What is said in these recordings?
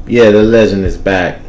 Yeah, the legend is back.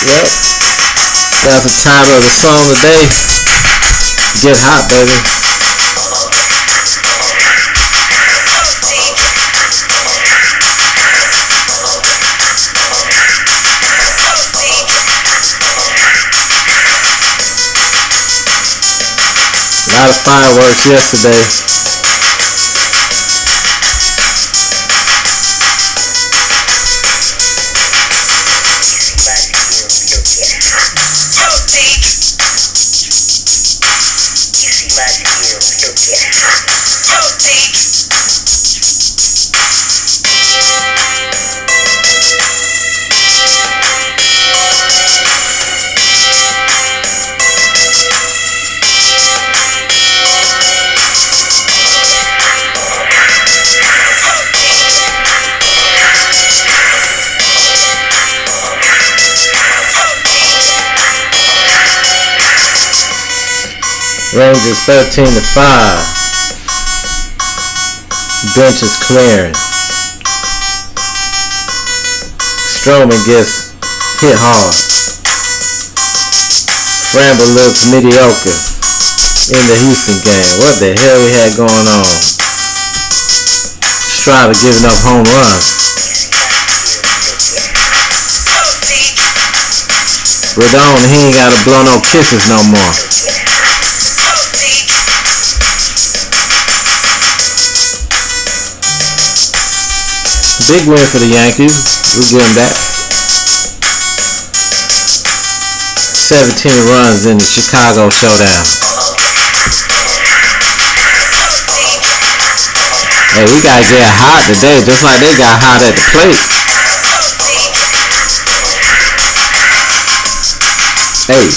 Yep, that's the title of the song today. Get hot, baby. A lot of fireworks yesterday. Rangers 13-5. Bench is clearing. Stroman gets hit hard. Framber looks mediocre in the Houston game. What the hell we had going on? Strider giving up home runs. Rodon, he ain't gotta blow no kisses no more. Big win for the Yankees. We'll give them that. 17 runs in the Chicago showdown. Hey, we gotta get hot today, just like they got hot at the plate. Hey.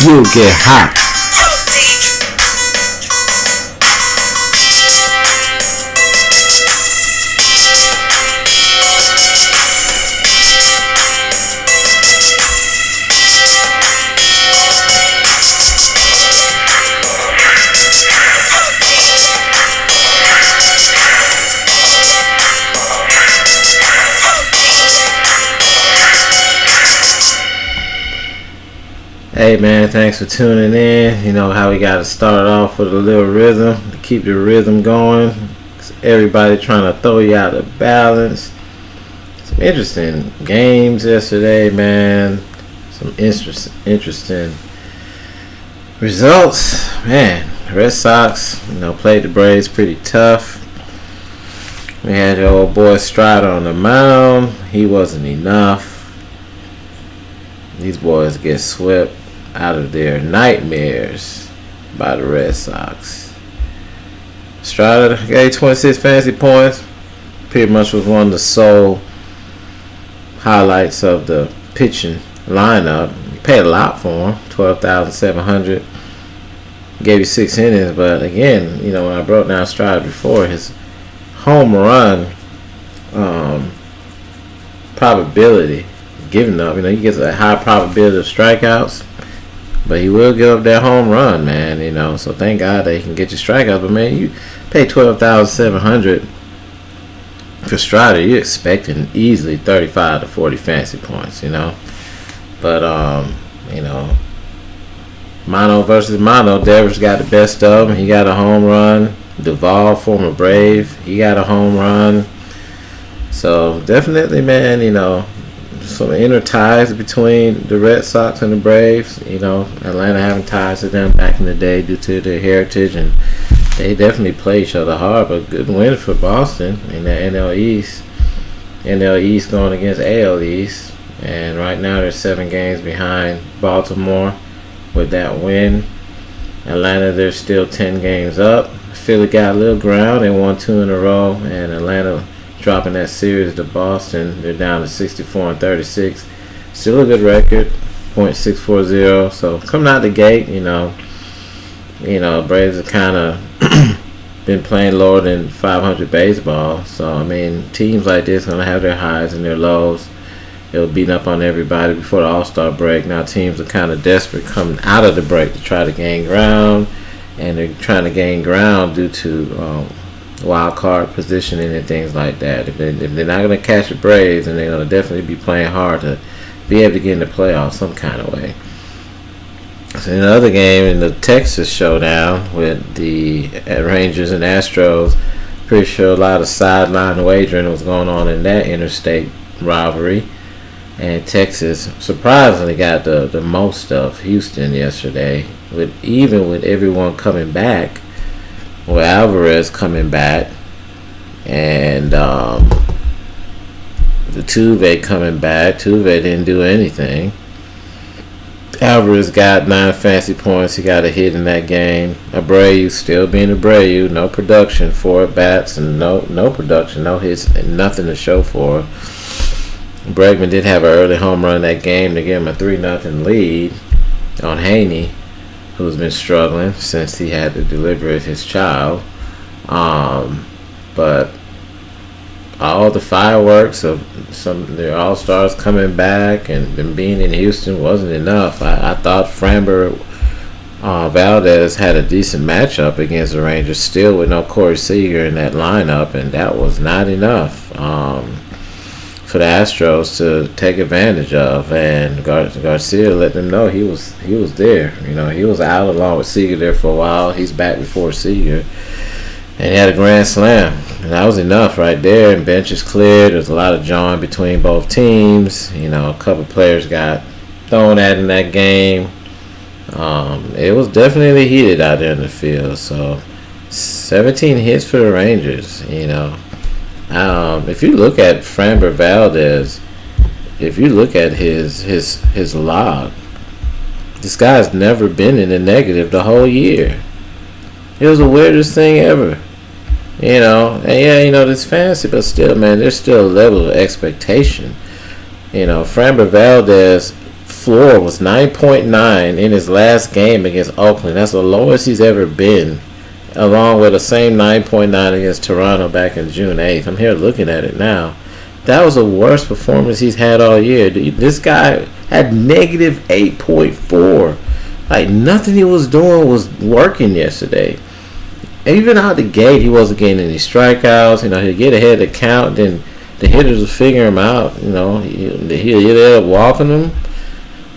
You get hot. Hey man, thanks for tuning in. You know how we got to start off with a little rhythm to keep the rhythm going. Everybody trying to throw you out of balance. Some interesting games yesterday, man. Some interesting results. Man, Red Sox, played the Braves pretty tough. We had your old boy Strider on the mound. He wasn't enough. These boys get swept out of their nightmares by the Red Sox. Strider gave 26 fantasy points. Pretty much was one of the sole highlights of the pitching lineup. You paid a lot for him, $12,700. Gave you 6 innings, but again, when I broke down Strider before, his home run probability giving up, he gets a high probability of strikeouts, but he will give up that home run, man. So thank God that he can get you strikeouts. But man, you pay $12,700 for Strider, you're expecting easily 35 to 40 fantasy points, But mono versus mono, Devers got the best of him. He got a home run. Duvall, former Brave, he got a home run. So definitely, man, some inner ties between the Red Sox and the Braves. Atlanta having ties to them back in the day due to their heritage, and they definitely play each other hard. But good win for Boston in the NL East. NL East going against AL East, and right now they're 7 games behind Baltimore with that win. Atlanta, they're still 10 games up. Philly got a little ground. They won 2 in a row, and Atlanta dropping that series to Boston. They're down to 64-36. Still a good record, .640. So coming out the gate, Braves have kind of been playing lower than 500 baseball. So I mean, teams like this gonna have their highs and their lows. They'll beat up on everybody before the All-Star break. Now teams are kind of desperate coming out of the break to try to gain ground, and they're trying to gain ground due to wild card positioning and things like that. If they're not going to catch the Braves, then they're going to definitely be playing hard to be able to get in the playoffs some kind of way. So in the other game, in the Texas showdown with the Rangers and Astros, pretty sure a lot of sideline wagering was going on in that interstate rivalry. And Texas surprisingly got the most of Houston yesterday, with everyone coming back. With Alvarez coming back, and the Tuve coming back. Tuve didn't do anything. Alvarez got 9 fancy points. He got a hit in that game. Abreu still being Abreu. No production, 4 at-bats, and no production, no hits, and nothing to show for. Bregman did have an early home run in that game to give him a 3-0 lead on Haney, who's been struggling since he had to deliver his child. But all the fireworks of some of their all-stars coming back and them being in Houston wasn't enough. I thought Framber Valdez had a decent matchup against the Rangers, still with no Corey Seager in that lineup, and that was not enough for the Astros to take advantage of. And Garcia let them know he was there. He was out along with Seager there for a while. He's back before Seager, and he had a grand slam, and that was enough right there. And benches cleared. There's a lot of jawing between both teams. A couple players got thrown at in that game. It was definitely heated out there in the field. So 17 hits for the Rangers. If you look at Framber Valdez, if you look at his log, this guy's never been in the negative the whole year. It was the weirdest thing ever. And it's fancy, but still, man, there's still a level of expectation. Framber Valdez floor was 9.9 in his last game against Oakland. That's the lowest he's ever been, along with the same 9.9 against Toronto back in June 8th. I'm here looking at it now. That was the worst performance he's had all year. This guy had negative 8.4. Like, nothing he was doing was working yesterday. Even out the gate, he wasn't getting any strikeouts. He'd get ahead of the count, then the hitters would figure him out. He'll either end up walking them,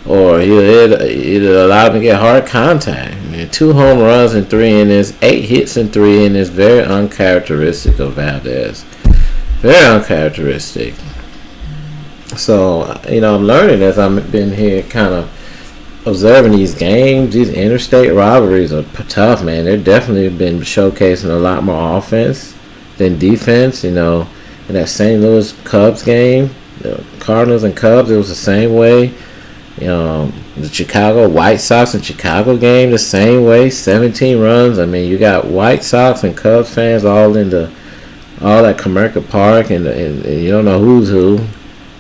or he'll either allow him to get hard contact. 2 home runs in 3 innings, 8 hits in 3 innings. Very uncharacteristic of Valdez. Very uncharacteristic. So, I'm learning as I've been here kind of observing these games. These interstate rivalries are tough, man. They've definitely been showcasing a lot more offense than defense. In that St. Louis Cubs game, the Cardinals and Cubs, it was the same way. The Chicago White Sox and Chicago game the same way, 17 runs. I mean, you got White Sox and Cubs fans all at Comerica Park, and you don't know who's who.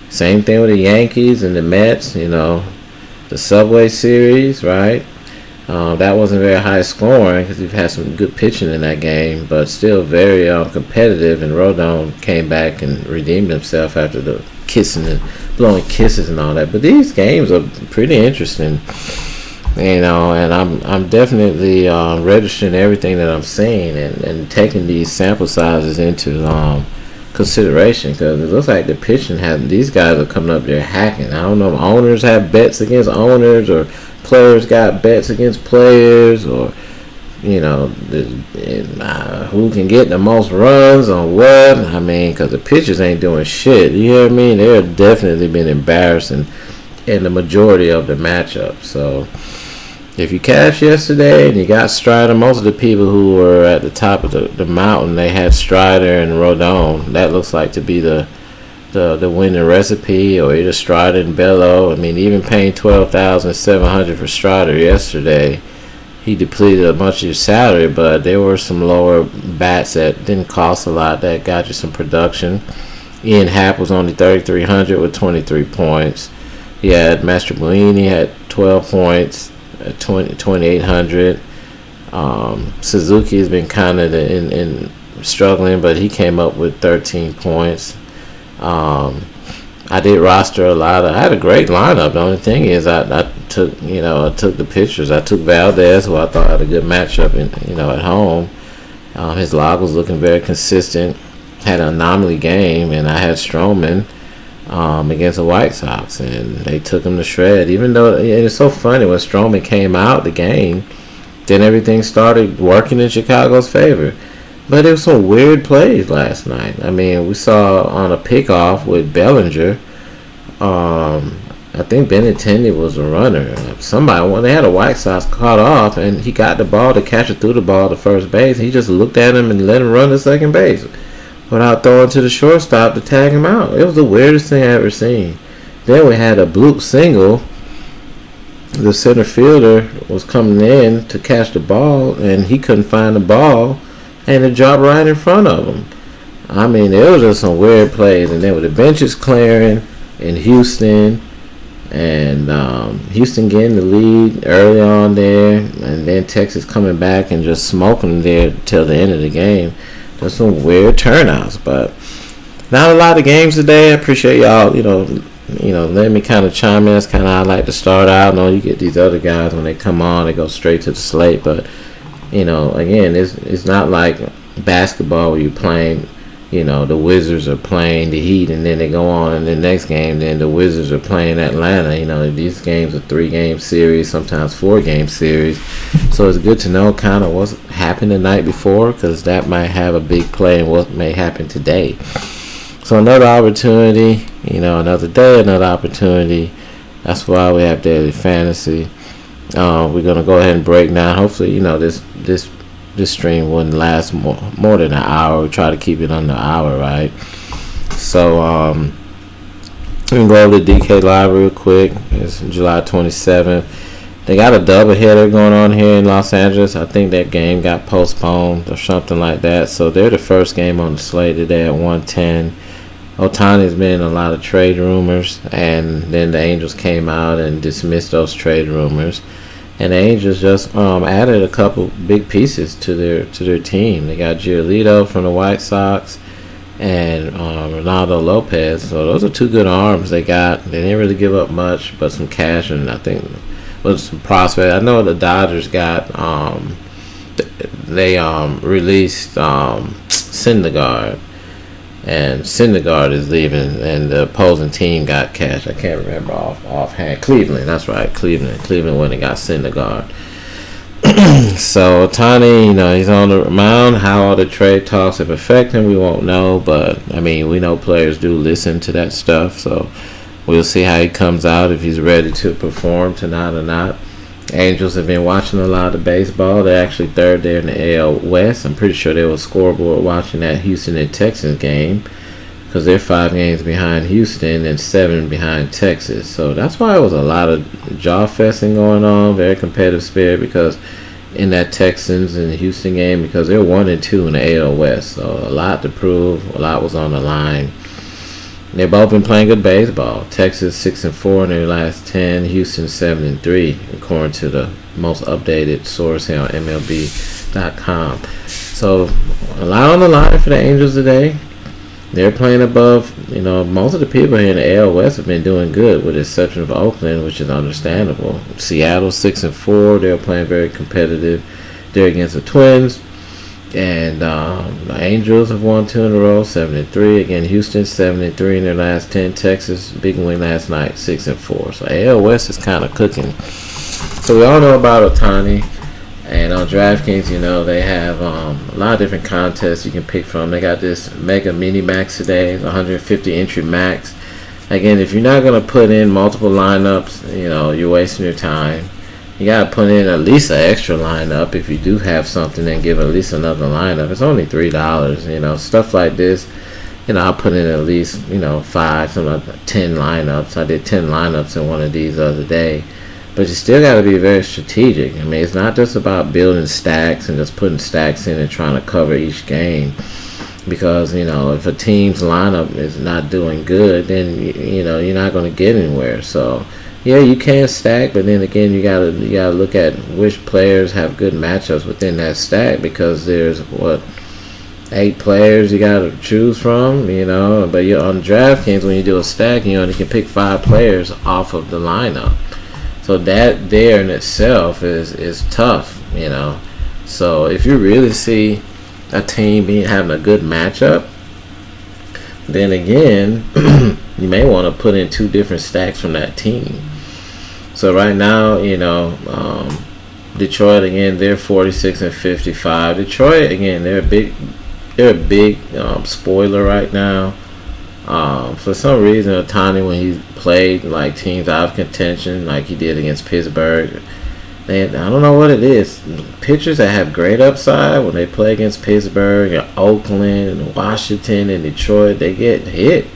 Same thing with the Yankees and the Mets. The Subway Series, right? That wasn't very high scoring because we've had some good pitching in that game, but still very competitive. And Rodon came back and redeemed himself after the kissing and blowing kisses and all that. But these games are pretty interesting, and I'm definitely registering everything that I'm seeing and taking these sample sizes into consideration, because it looks like the pitching these guys are coming up there hacking. I don't know if owners have bets against owners, or players got bets against players, or who can get the most runs on what. I mean, because the pitchers ain't doing shit. You hear me? They've definitely been embarrassing in the majority of the matchups. So if you cashed yesterday and you got Strider, most of the people who were at the top of the mountain, they had Strider and Rodon. That looks like to be the winning recipe, or either Strider and Bello. I mean, even paying $12,700 for Strider yesterday, he depleted a bunch of your salary, but there were some lower bats that didn't cost a lot that got you some production. Ian Happ was only $3,300 with 23 points. He had Master Buini had 12 points at 2,800. Suzuki has been kind of in struggling, but he came up with 13 points. I did roster a lot. I had a great lineup. The only thing is I took the pitchers. I took Valdez, who I thought had a good matchup at home. His log was looking very consistent. Had an anomaly game, and I had Stroman against the White Sox, and they took him to shred. Even though it's so funny, when Stroman came out the game, then everything started working in Chicago's favor. But there was some weird plays last night. I mean, we saw on a pickoff with Bellinger. I think Benintendi was a runner. When they had a White Sox caught off, and he got the ball, the catcher threw the ball to first base. He just looked at him and let him run to second base without throwing to the shortstop to tag him out. It was the weirdest thing I ever seen. Then we had a bloop single. The center fielder was coming in to catch the ball, and he couldn't find the ball, and it dropped right in front of him. I mean, there was just some weird plays. And then with the benches clearing in Houston, and Houston getting the lead early on there, and then Texas coming back and just smoking there till the end of the game. There's some weird turnouts, but not a lot of games today. I appreciate y'all, letting me kind of chime in. That's kind of how I like to start out. I know you get these other guys, when they come on, they go straight to the slate, but again, it's not like basketball where you're playing, the Wizards are playing the Heat, and then they go on in the next game, then the Wizards are playing Atlanta. These games are 3-game series, sometimes 4-game series. So it's good to know kind of what's happened the night before, because that might have a big play in what may happen today. So another opportunity, another day, another opportunity. That's why we have daily fantasy. We're gonna go ahead and break down. Hopefully, this stream wouldn't last more than an hour. We try to keep it under an hour, right? So we can go over to DK Live real quick. It's July 27th. They got a doubleheader going on here in Los Angeles. I think that game got postponed or something like that. So they're the first game on the slate today at 1:10. Ohtani's been in a lot of trade rumors, and then the Angels came out and dismissed those trade rumors. And the Angels just added a couple big pieces to their team. They got Giolito from the White Sox and Ronaldo Lopez. So those are two good arms they got. They didn't really give up much, but some cash, and I think with some prospect. I know the Dodgers got they released Syndergaard. And Syndergaard is leaving, and the opposing team got cash. I can't remember offhand. Cleveland, that's right. Cleveland when they got Syndergaard. So Ohtani, he's on the mound. How all the trade talks have affected him, we won't know. But I mean, we know players do listen to that stuff. So we'll see how he comes out, if he's ready to perform tonight or not. Angels have been watching a lot of baseball. They're actually third there in the AL West. I'm pretty sure they were scoreboard watching that Houston and Texas game, because they're 5 games behind Houston and 7 behind Texas. So that's why it was a lot of jaw festing going on, very competitive spirit, because in that Texans and Houston game, because they're 1-2 in the AL West. So a lot to prove, a lot was on the line. They've both been playing good baseball. Texas 6-4 in their last 10. Houston 7-3, according to the most updated source here on MLB.com. So a lot on the line for the Angels today. They're playing above. Most of the people here in the AL West have been doing good, with the exception of Oakland, which is understandable. Seattle 6-4. They're playing very competitive. They're against the Twins. And the Angels have won 2 in a row, 7-3. Again, Houston 7-3 in their last 10. Texas, big win last night, 6-4. So AL West is kind of cooking. So we all know about Ohtani. And on Draftkings, they have a lot of different contests you can pick from. They got this Mega Mini Max today, 150 entry max. Again, if you're not going to put in multiple lineups, you're wasting your time. You got to put in at least an extra lineup. If you do have something, then give at least another lineup. It's only $3, stuff like this. I'll put in at least, 5, something like 10 lineups. I did 10 lineups in one of these the other day. But you still got to be very strategic. I mean, it's not just about building stacks and just putting stacks in and trying to cover each game. Because, if a team's lineup is not doing good, then, you're not going to get anywhere. So, yeah, you can stack, but then again, you gotta look at which players have good matchups within that stack, because there's 8 players you gotta choose from, But you're on DraftKings, when you do a stack, you only can pick 5 players off of the lineup. So that there in itself is tough, So if you really see a team having a good matchup, then again, you may want to put in 2 different stacks from that team. So right now, Detroit again, they're 46-55. Detroit again, they're a big spoiler right now. For some reason, Ohtani, when he played like teams out of contention, like he did against Pittsburgh, I don't know what it is. Pitchers that have great upside, when they play against Pittsburgh and Oakland and Washington and Detroit, they get hit.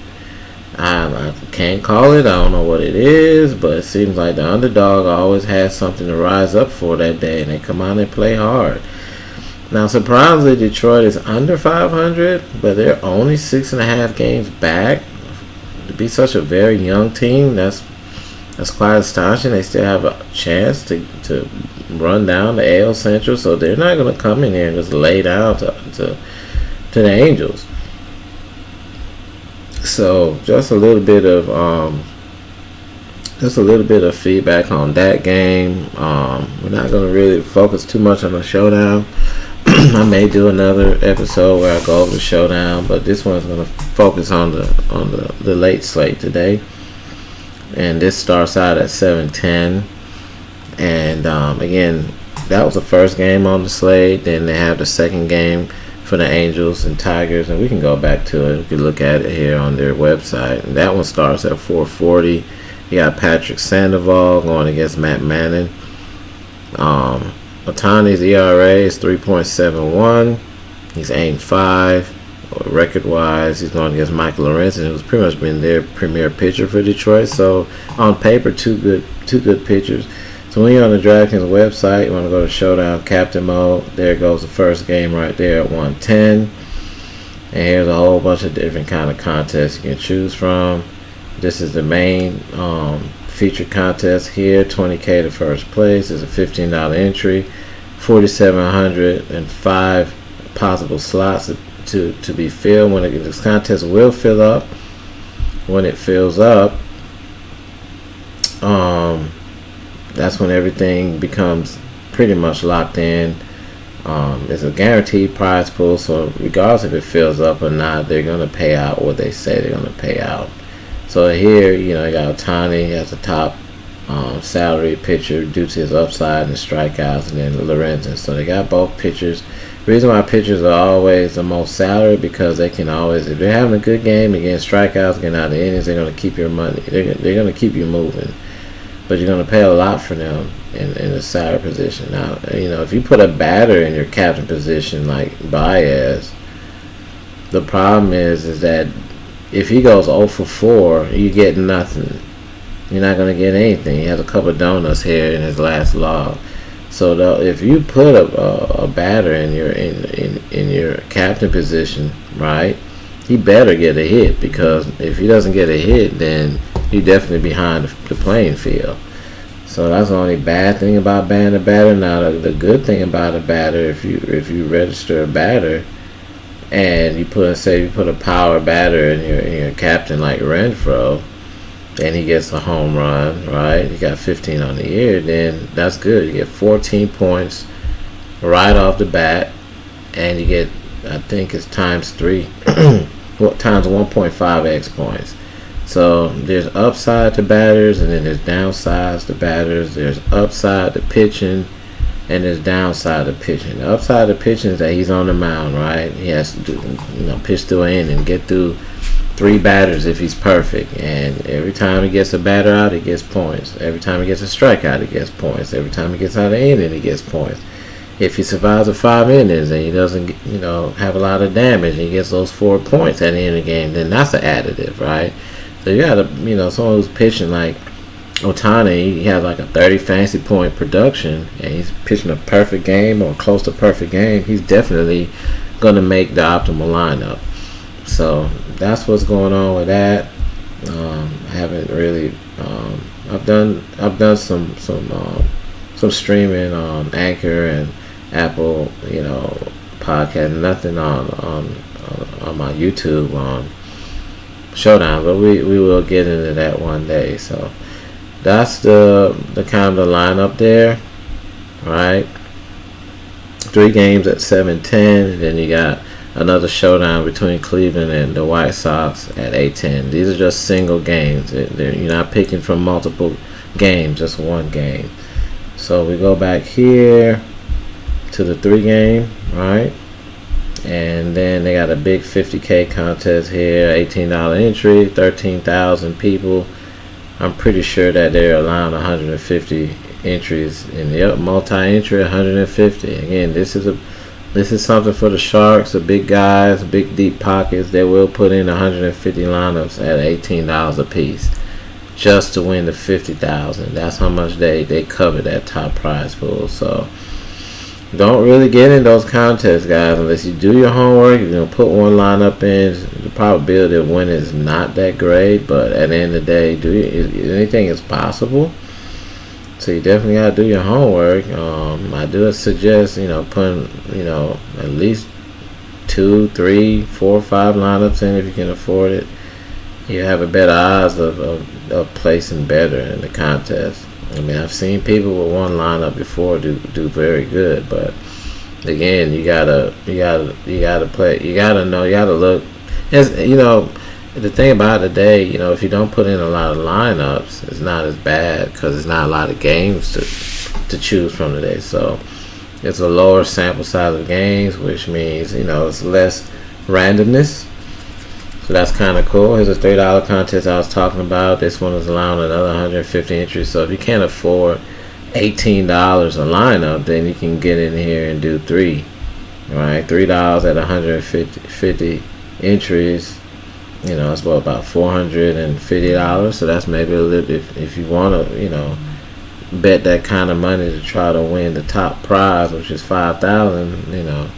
I can't call it. I don't know what it is, but it seems like the underdog always has something to rise up for that day, and they come out and play hard. Now, surprisingly, Detroit is under 500, but they're only 6.5 games back. To be such a very young team, that's quite astonishing. They still have a chance to run down the AL Central, so they're not going to come in here and just lay down to the Angels. So just a little bit of feedback on that game. We're not going to really focus too much on the showdown. I may do another episode where I go over the showdown, but this one's going to focus on the late slate today. And this starts out at 7:10. And again, that was the first game on the slate. Then they have the second game for the Angels and Tigers, and we can go back to it. You can look at it here on their website. And that one starts at 4:40. You got Patrick Sandoval going against Matt Manning. Ohtani's ERA is 3.71. He's 8-5. Record-wise, he's going against Michael Lorenzen, who's pretty much been their premier pitcher for Detroit. So on paper, two good pitchers. So when you're on the DraftKings website, you want to go to Showdown Captain Mode. There goes the first game right there at 110. And here's a whole bunch of different kind of contests you can choose from. This is the main featured contest here. $20K to first place. There's a $15 entry. 4,705 possible slots to be filled. This contest will fill up. When it fills up, that's when everything becomes pretty much locked in. It's a guaranteed prize pool, so regardless if it fills up or not, they're going to pay out what they say they're going to pay out. So here, you got Ohtani as the top salary pitcher due to his upside and strikeouts, and then Lorenzen. So they got both pitchers. The reason why pitchers are always the most salary, because they can always, if they're having a good game against strikeouts, getting out of the innings, they're going to keep your money. They're going to keep you moving. But you're going to pay a lot for them in the salary position. Now, if you put a batter in your captain position like Baez, the problem is that if he goes 0 for 4, you get nothing. You're not going to get anything. He has a couple of donuts here in his last log. So if you put a batter in your captain position, right, he better get a hit, because if he doesn't get a hit, then he's definitely behind the playing field. So that's the only bad thing about banning a batter. Now the good thing about a batter, if you register a batter and you put a power batter in your captain like Renfroe, and he gets a home run, right? He got 15 on the year, then that's good. You get 14 points right off the bat, and you get, I think it's times 3, times 1.5x points. So there's upside to batters, and then there's downsides to batters. There's upside to pitching, and his downside of pitching. The upside of pitching is that he's on the mound, right? He has to pitch through an inning, get through 3 batters if he's perfect. And every time he gets a batter out, he gets points. Every time he gets a strikeout, he gets points. Every time he gets out of the inning, he gets points. If he survives the 5 innings and he doesn't, have a lot of damage, and he gets those 4 points at the end of the game, then that's an additive, right? So you got to, someone who's pitching like Ohtani, he has like a 30 fantasy point production, and he's pitching a perfect game or close to perfect game. He's definitely going to make the optimal lineup. So that's what's going on with that. I haven't really. I've done some streaming on Anchor and Apple, podcast. Nothing on my YouTube on Showdown, but we will get into that one day. So that's the kind of the lineup there, right? 3 games at 7:10, and then you got another showdown between Cleveland and the White Sox at 8:10. These are just single games. You're not picking from multiple games, just one game. So we go back here to the 3 game, right? And then they got a big $50K contest here, $18 entry, 13,000 people. I'm pretty sure that they're allowing 150 entries in the multi-entry, 150. Again, this is something for the Sharks, the big guys, big deep pockets. They will put in 150 lineups at $18 a piece just to win the 50,000. That's how much they cover that top prize pool. So don't really get in those contests, guys, unless you do your homework. You're going to put one lineup in. The probability of winning is not that great, but at the end of the day, anything is possible. So you definitely got to do your homework. I do suggest, putting, at least 2, 3, 4, 5 lineups in if you can afford it. You have a better odds of placing better in the contest. I mean, I've seen people with one lineup before do very good, but again, you gotta play. You gotta know. You gotta look. As the thing about it today, if you don't put in a lot of lineups, it's not as bad because there's not a lot of games to choose from today. So it's a lower sample size of games, which means it's less randomness. So that's kind of cool. Here's a $3 contest I was talking about. This one is allowing another 150 entries. So if you can't afford $18 a lineup, then you can get in here and do 3. Right, $3 at 150 entries. It's about $450. So that's maybe a little bit if you want to, bet that kind of money to try to win the top prize, which is $5,000.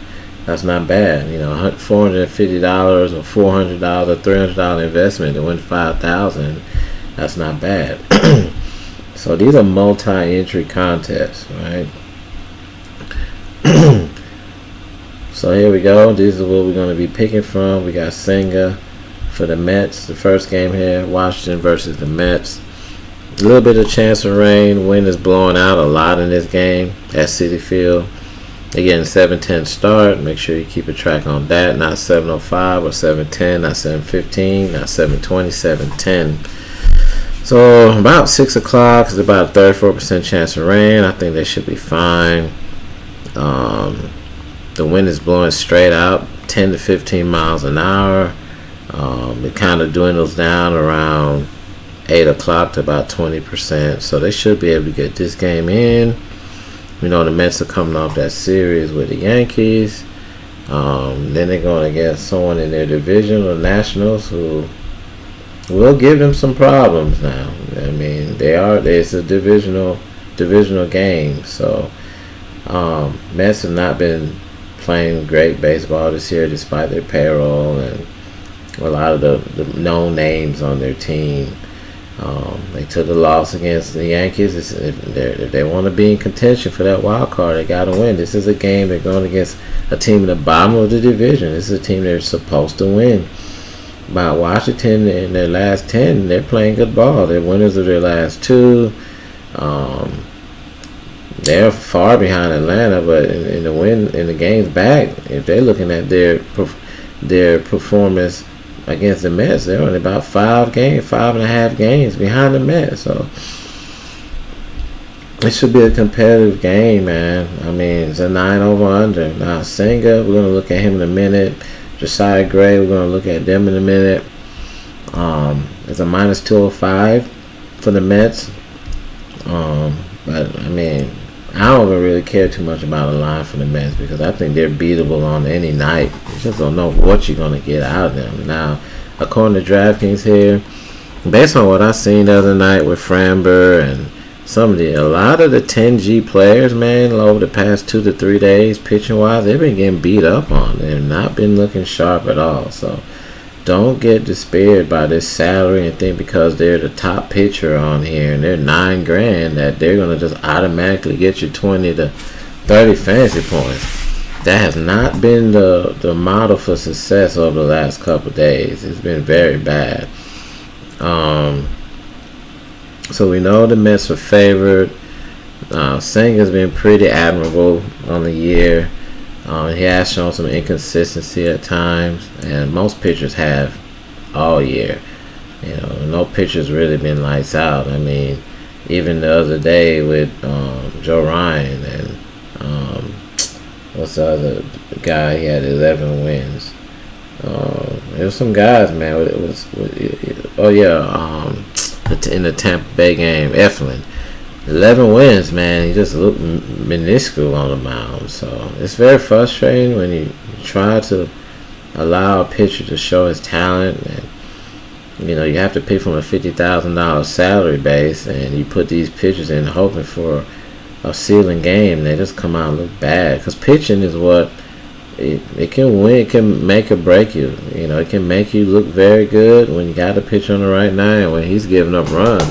That's not bad. $450 or $400 or $300 investment to win $5,000. That's not bad. So these are multi-entry contests, right? So here we go. These are what we're going to be picking from. We got Senga for the Mets. The first game here, Washington versus the Mets. A little bit of chance of rain. Wind is blowing out a lot in this game at Citi Field. Again, 7:10 start. Make sure you keep a track on that. Not 7:05 or 7:10, not 7:15, not 7:20, 7:10. So about 6 o'clock is about a 34% chance of rain. I think they should be fine. The wind is blowing straight out, 10 to 15 miles an hour. It kind of dwindles down around 8 o'clock to about 20%. So they should be able to get this game in. The Mets are coming off that series with the Yankees. Then they're going against someone in their division, the Nationals, who will give them some problems now. I mean, it's a divisional game. So Mets have not been playing great baseball this year despite their payroll and a lot of the known names on their team. They took a loss against the Yankees. If they want to be in contention for that wild card, they got to win. This is a game they're going against a team in the bottom of the division. This is a team they're supposed to win. By Washington, in their last 10, they're playing good ball. They're winners of their last 2. They're far behind Atlanta, but in the games back, if they're looking at their performance against the Mets, they're only about 5.5 games behind the Mets. So it should be a competitive game, man. I mean, it's a 9 over under. Now, Senga, we're going to look at him in a minute. Josiah Gray, we're going to look at them in a minute. It's a minus 205 for the Mets. But, I mean, I don't even really care too much about a line for the Mets because I think they're beatable on any night. You just don't know what you're going to get out of them. Now, according to Draftkings here, based on what I seen the other night with Framber and a lot of the 10G players, man, over the past 2 to 3 days, pitching wise, they've been getting beat up on. They've not been looking sharp at all. So don't get despaired by this salary and think because they're the top pitcher on here and they're $9,000 that they're gonna just automatically get you 20 to 30 fantasy points. That has not been the model for success over the last couple of days. It's been very bad. So we know the Mets are favored. Senga's been pretty admirable on the year. He has shown some inconsistency at times, and most pitchers have all year. You know, no pitcher's really been lights out. I mean, even the other day with Joe Ryan and what's the other guy? He had 11 wins. There was some guys, man. In the Tampa Bay game, Eflin, 11 wins, man. He just looked minuscule on the mound. So it's very frustrating when you try to allow a pitcher to show his talent, and you know you have to pick from a $50,000 salary base, and you put these pitchers in hoping for a ceiling game. They just come out and look bad because pitching is what. It can win. It can make or break you. You know, it can make you look very good when you got the pitcher on the right night. And when he's giving up runs,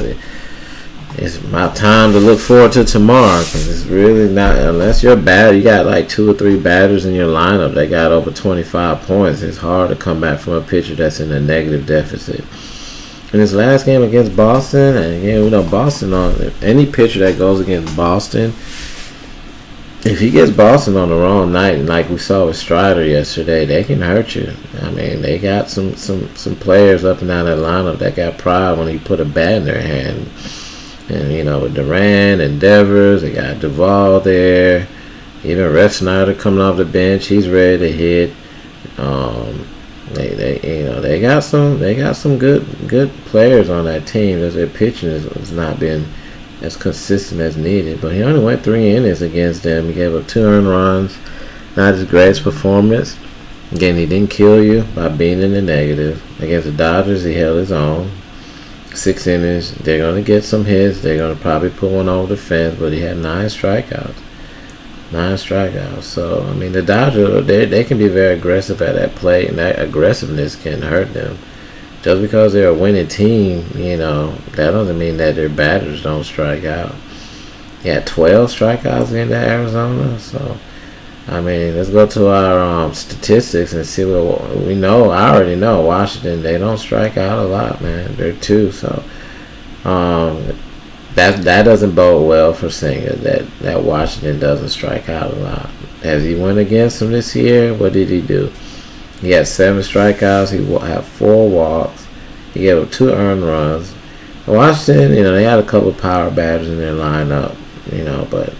it's about time to look forward to tomorrow because it's really not. Unless you're bad, you got like 2 or 3 batters in your lineup that got over 25 points. It's hard to come back from a pitcher that's in a negative deficit. In his last game against Boston, and again, we know Boston on any pitcher that goes against Boston. If he gets Boston on the wrong night, like we saw with Strider yesterday, they can hurt you. I mean, they got some players up and down that lineup that got pride when he put a bat in their hand. And, you know, with Duran and Devers, they got Duvall there. Even Ref Snyder coming off the bench, he's ready to hit. They got some good players on that team. As their pitching has not been as consistent as needed, but he only went 3 innings against them. He gave up 2 earned runs. Not his greatest performance. Again, he didn't kill you by being in the negative. Against the Dodgers, he held his own. 6 innings. They're going to get some hits. They're going to probably put one over the fence, but he had 9 strikeouts. 9 strikeouts. So, I mean, the Dodgers, they can be very aggressive at that plate, and that aggressiveness can hurt them. Just because they're a winning team, you know, that doesn't mean that their batters don't strike out. He had 12 strikeouts into Arizona. So, I mean, let's go to our statistics and see what we know. I already know Washington, they don't strike out a lot, man. They're 2. So, that doesn't bode well for Singer, that Washington doesn't strike out a lot. As he went against them this year, what did he do? He had 7 strikeouts. He had 4 walks. He gave up 2 earned runs. Washington, you know, they had a couple of power batters in their lineup, you know, but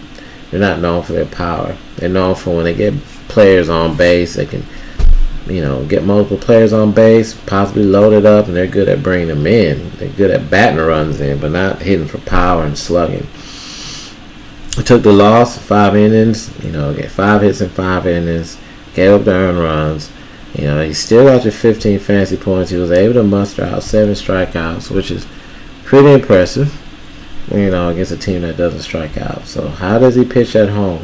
they're not known for their power. They're known for when they get players on base, they can, you know, get multiple players on base, possibly load it up, and they're good at bringing them in. They're good at batting runs in, but not hitting for power and slugging. He took the loss, 5 innings, you know, get 5 hits in 5 innings, gave up the earned runs. You know, he still got your 15 fantasy points. He was able to muster out 7 strikeouts, which is pretty impressive, you know, against a team that doesn't strike out. So how does he pitch at home?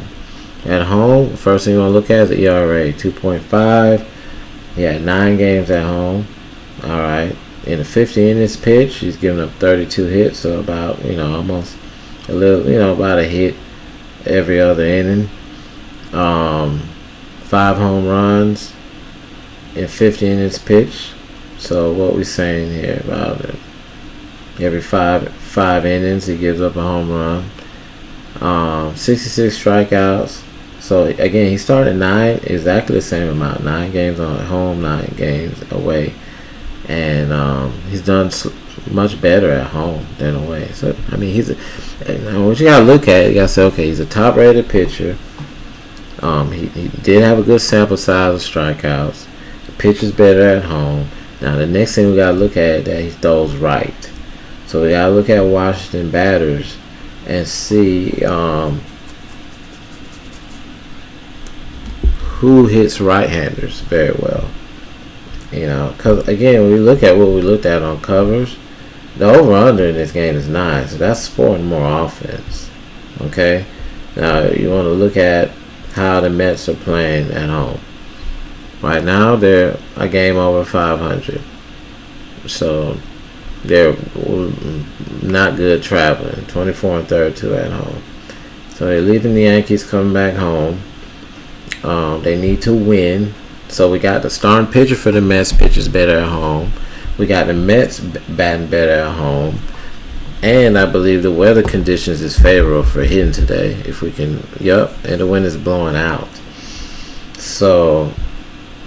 At home, the first thing you want to look at is the ERA, 2.5. He had 9 games at home. All right. In the 50 innings pitch, he's given up 32 hits, so about, you know, almost a little, you know, about a hit every other inning. 5 home runs in 50 innings pitch. So what we saying here about it? Every five innings he gives up a home run. 66 strikeouts. So again, he started 9, exactly the same amount. 9 games on at home, 9 games away, and he's done much better at home than away. So I mean, what you gotta look at, you gotta say, okay, he's a top-rated pitcher. He did have a good sample size of strikeouts. The pitcher's better at home. Now the next thing we gotta look at is that he throws right. So we gotta look at Washington batters and see who hits right-handers very well. Because again, when we look at what we looked at on covers, the over/under in this game is 9, so that's sporting more offense. Okay, now you want to look at how the Mets are playing at home. Right now, they're a game over 500, so they're not good traveling. 24-32 at home, so they're leaving the Yankees, coming back home. They need to win. So we got the starting pitcher for the Mets pitches better at home. We got the Mets batting better at home. And I believe the weather conditions is favorable for hitting today. If we can, and the wind is blowing out. So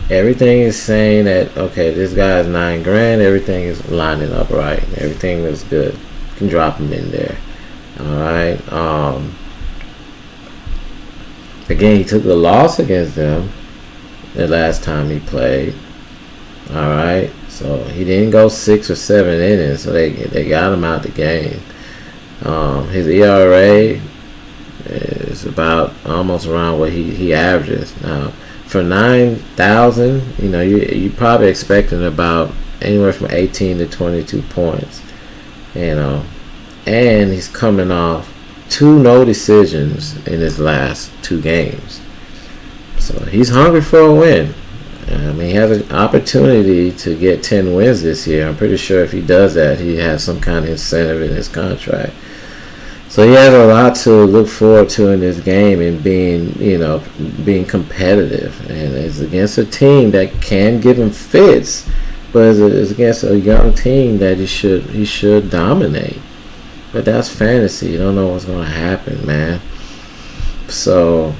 everything is saying that, okay, this guy is $9,000. Everything is lining up right. Everything looks good. You can drop him in there. All right. Again, he took the loss against them the last time he played. All right, so he didn't go 6 or 7 innings, so they got him out the game. His ERA is about almost around what he averages now. For 9,000, you probably expecting about anywhere from 18 to 22 points. And he's coming off 2 no decisions in his last 2 games. So he's hungry for a win. I mean, he has an opportunity to get 10 wins this year. I'm pretty sure if he does that, he has some kind of incentive in his contract. So he has a lot to look forward to in this game and being competitive. And it's against a team that can give him fits, but it's against a young team that he should dominate. But that's fantasy. You don't know what's going to happen, man. So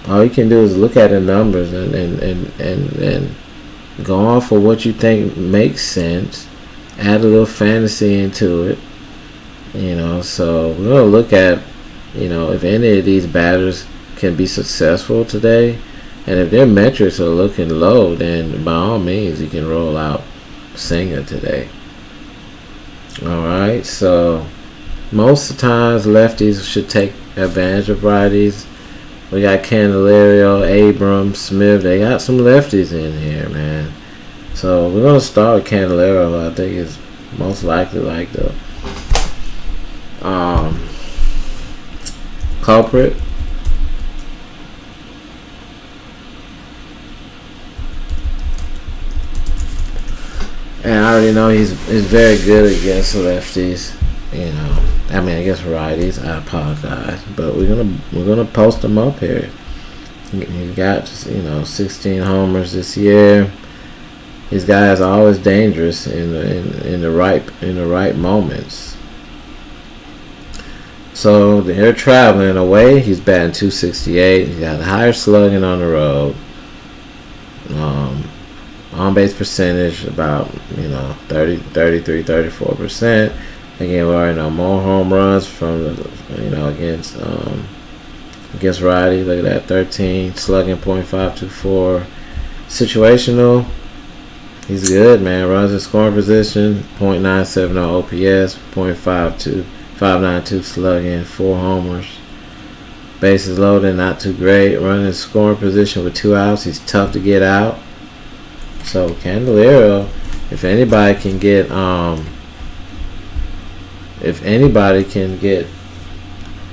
all you can do is look at the numbers and go off of what you think makes sense. Add a little fantasy into it. So we're going to look at, if any of these batters can be successful today. And if their metrics are looking low, then by all means, you can roll out Singer today. All right. So most of the times, lefties should take advantage of righties. We got Candelario, Abrams, Smith. They got some lefties in here, man. So we're going to start with Candelario, who I think is most likely like the culprit. And I already know he's very good against lefties. Against righties. I apologize, but we're gonna post him up here. He got 16 homers this year. These guys are always dangerous in the right moments. So they're traveling away. He's batting .268. He got a higher slugging on the road. On base percentage about 33-34%. Again, we already know more home runs from against righty. Look at that, 13 slugging .524. Situational, he's good, man. Runs in scoring position, .970 OPS, .592 slugging, 4 homers. Bases loaded, not too great. Running in scoring position with 2 outs. He's tough to get out. So Candelario, if anybody can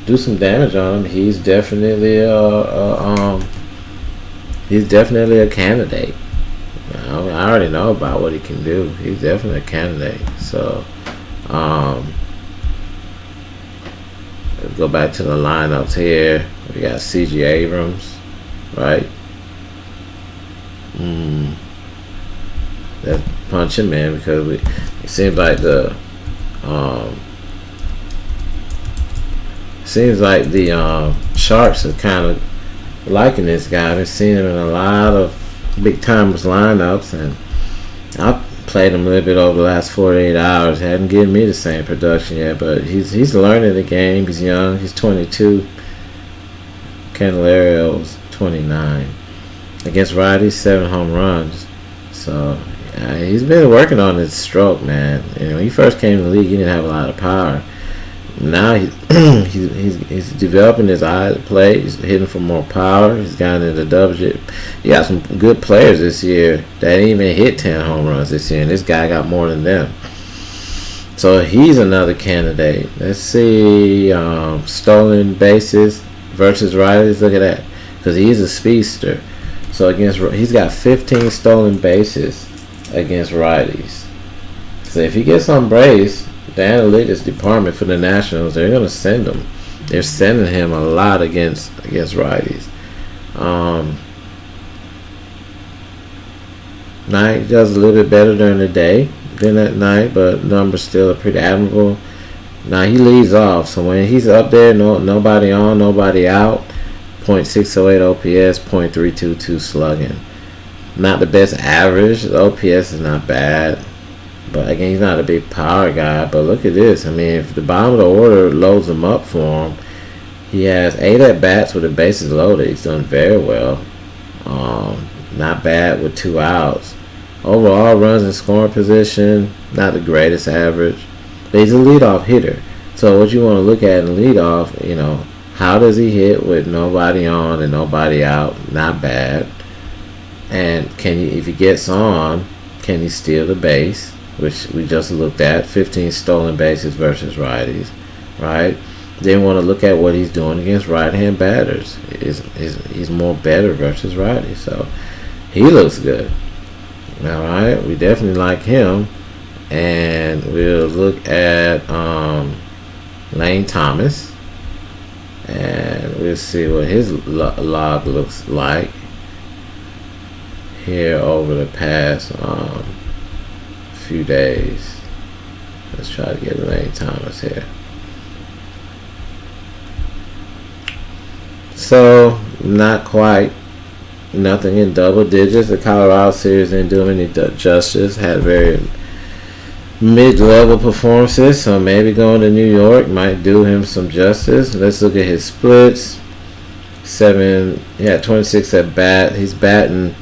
do some damage on him, he's definitely a candidate. I already know about what he can do. He's definitely a candidate. So let's go back to the lineups here. We got C.J. Abrams, right? Let's punch him in because it seems like the Sharks are kind of liking this guy. I've seen him in a lot of big timers lineups, and I played him a little bit over the last 48 hours. Hadn't given me the same production yet, but he's learning the game. He's young. He's 22. Candelario's 29. Against righties, 7 home runs. So he's been working on his stroke, man. When he first came to the league, he didn't have a lot of power. Now he's developing his eye to play. He's hitting for more power. He's gotten into double digit. You got some good players this year that didn't even hit 10 home runs this year, and this guy got more than them. So he's another candidate. Let's see, stolen bases versus righties. Look at that, because he's a speedster. So he's got 15 stolen bases against righties. So if he gets on base, the analytics department for the Nationals, they're going to send him. They're sending him a lot against righties. Night does a little bit better during the day than at night, but numbers still are pretty admirable. Now he leads off, so when he's up there, nobody on, nobody out. .608 OPS, .322 slugging. Not the best average. The OPS is not bad. But again, he's not a big power guy. But look at this. I mean, if the bottom of the order loads him up for him, he has 8 at-bats with the bases loaded. He's done very well. Not bad with 2 outs. Overall runs in scoring position, not the greatest average. But he's a leadoff hitter. So what you want to look at in leadoff, how does he hit with nobody on and nobody out? Not bad. And if he gets on, can he steal the base? Which we just looked at. 15 stolen bases versus righties, right? Then want to look at what he's doing against right-hand batters. He's more better versus righties. So he looks good. All right, we definitely like him. And we'll look at Lane Thomas. And we'll see what his log looks like here over the past few days. Let's try to get Lane Thomas here. So, not quite. Nothing in double digits. The Colorado series didn't do him any justice. Had very mid-level performances, so maybe going to New York might do him some justice. Let's look at his splits. 26 at bat. He's batting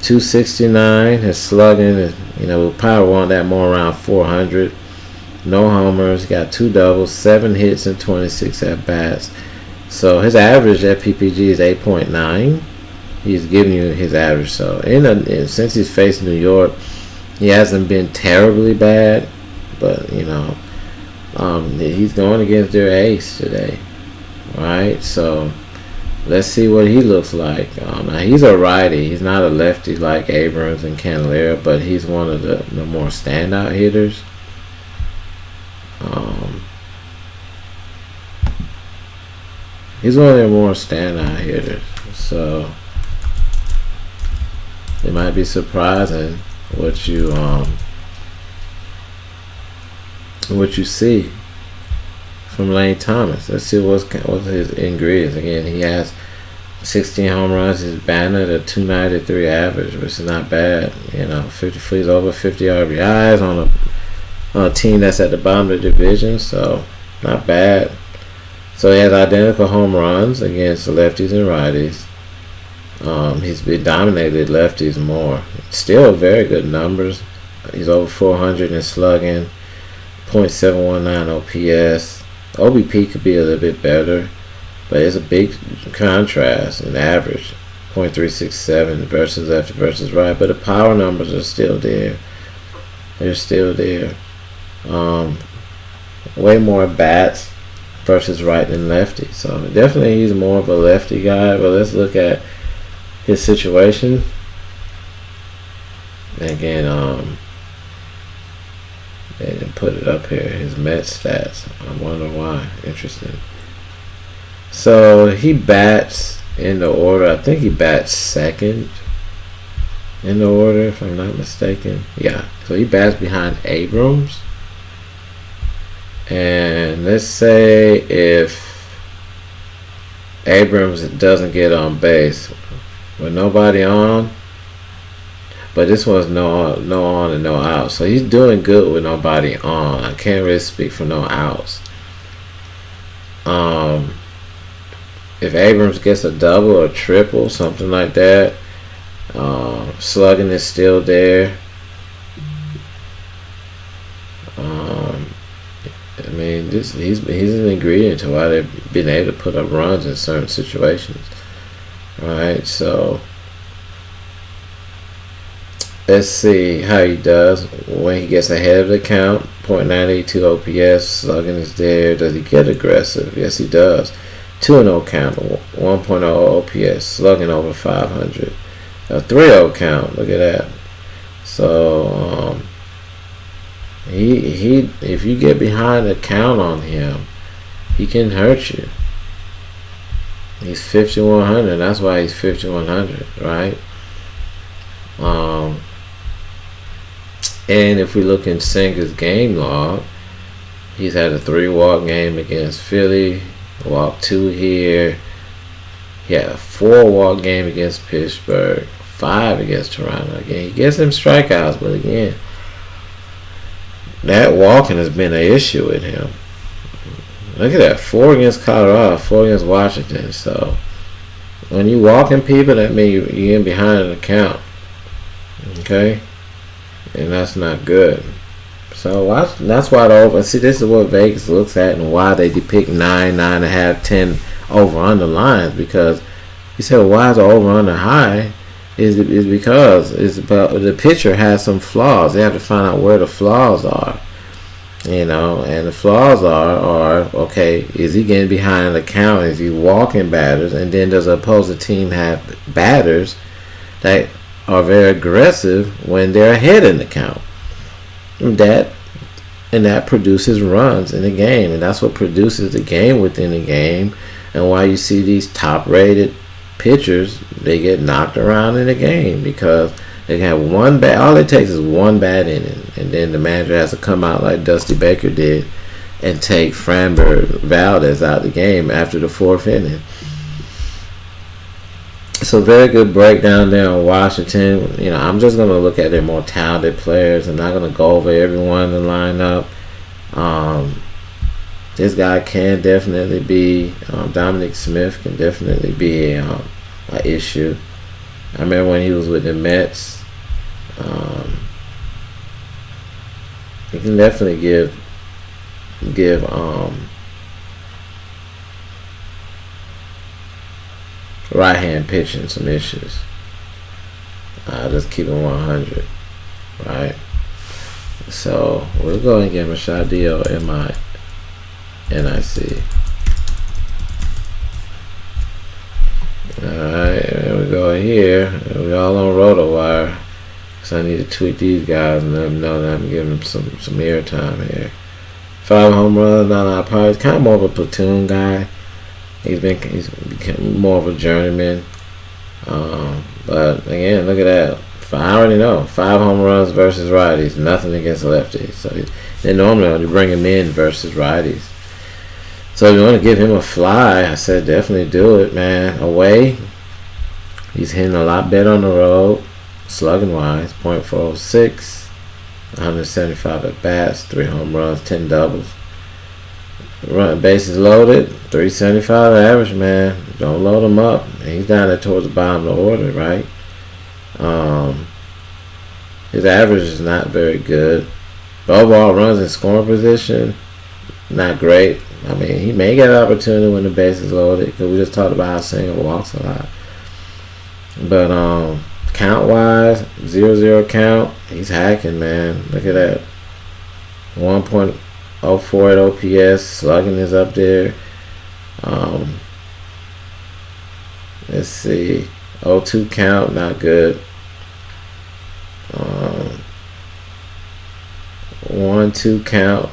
.269. His slugging, with power want that more around 400. No homers. Got 2 doubles, 7 hits, and 26 at bats. So his average at PPG is 8.9. He's giving you his average. So since he's faced New York, he hasn't been terribly bad, but he's going against their ace today, right? So let's see what he looks like. Now he's a righty. He's not a lefty like Abrams and Candelario, but he's one of the more standout hitters. He's one of their more standout hitters. So it might be surprising what you see from Lane Thomas. Let's see what's his ingredients. Again, he has 16 home runs. He's batting at a .293 average, which is not bad. He's over 50 RBIs on a team that's at the bottom of the division, so not bad. So he has identical home runs against the lefties and righties. He's been dominated lefties more. Still very good numbers. He's over 400 in slugging, .719 OPS. OBP could be a little bit better, but it's a big contrast in average. .367 versus left versus right, but the power numbers are still there. They're still there. Way more bats versus right than lefty. So definitely he's more of a lefty guy, but let's look at his situation. Again, they didn't put it up here. His Mets stats. I wonder why. Interesting. So he bats in the order. I think he bats second in the order, if I'm not mistaken. Yeah. So he bats behind Abrams. And let's say if Abrams doesn't get on base with nobody on, But this one's no on and no out. So he's doing good with nobody on. I can't really speak for no outs. If Abrams gets a double or triple, something like that, slugging is still there. I mean, he's an ingredient to why they've been able to put up runs in certain situations. Alright, so let's see how he does when he gets ahead of the count. .982 OPS, slugging is there. Does he get aggressive? Yes, he does. 2-0 count, 1.0 OPS, slugging over 500. A 3-0 count, look at that. So he if you get behind the count on him, he can hurt you. He's 5,100. That's why he's 5,100, right? And if we look in Senga's game log, he's had a 3-walk game against Philly, walk 2 here. He had a 4-walk game against Pittsburgh, 5 against Toronto. Again, he gets them strikeouts, but again, that walking has been an issue with him. Look at that, 4 against Colorado, 4 against Washington. So when you walking people, that means you're getting behind the count. Okay? And that's not good. So that's why the over. See, this is what Vegas looks at and why they depict 9, 9.5, 10 over under lines. Because you said, well, why is the over under high? Is because it's about the pitcher has some flaws. They have to find out where the flaws are. You know, and the flaws are okay, is he getting behind the count? Is he walking batters? And then does the opposing team have batters that are very aggressive when they're ahead in the count? And that produces runs in the game, and that's what produces the game within the game. And why you see these top-rated pitchers, they get knocked around in the game because they have one bat. All it takes is one bad inning, and then the manager has to come out like Dusty Baker did and take Framber Valdez out of the game after the 4th inning. So very good breakdown there on Washington. You know, I'm just going to look at their more talented players. I'm not going to go over everyone in the lineup. This guy can definitely be, Dominic Smith can definitely be an issue. I remember when he was with the Mets. He can definitely give right hand pitching some issues. Just keep him 100, right? So we'll go and give him a shot deal in my NIC. Alright, here we go here. We all on RotoWire. So I need to tweet these guys and let them know that I'm giving them some airtime here. 5 home runs, not a lot of power. He's kind of more of a platoon guy. He's become more of a journeyman. But again, look at that. I already know 5 home runs versus righties. Nothing against lefties. So they normally only bring him in versus righties. So if you want to give him a fly, I said definitely do it, man. Away, he's hitting a lot better on the road, slugging wise, .406, 175 at bats, 3 home runs, 10 doubles. Run bases loaded, 375 average, man. Don't load him up. He's down there towards the bottom of the order, right? His average is not very good. The overall runs in scoring position, not great. I mean, he may get an opportunity when the base is loaded because we just talked about how Singer walks a lot. But count-wise, 0-0 count, he's hacking, man. Look at that. 1.04 at OPS, slugging is up there. Let's see. 0-2 count, not good. 1-2 count,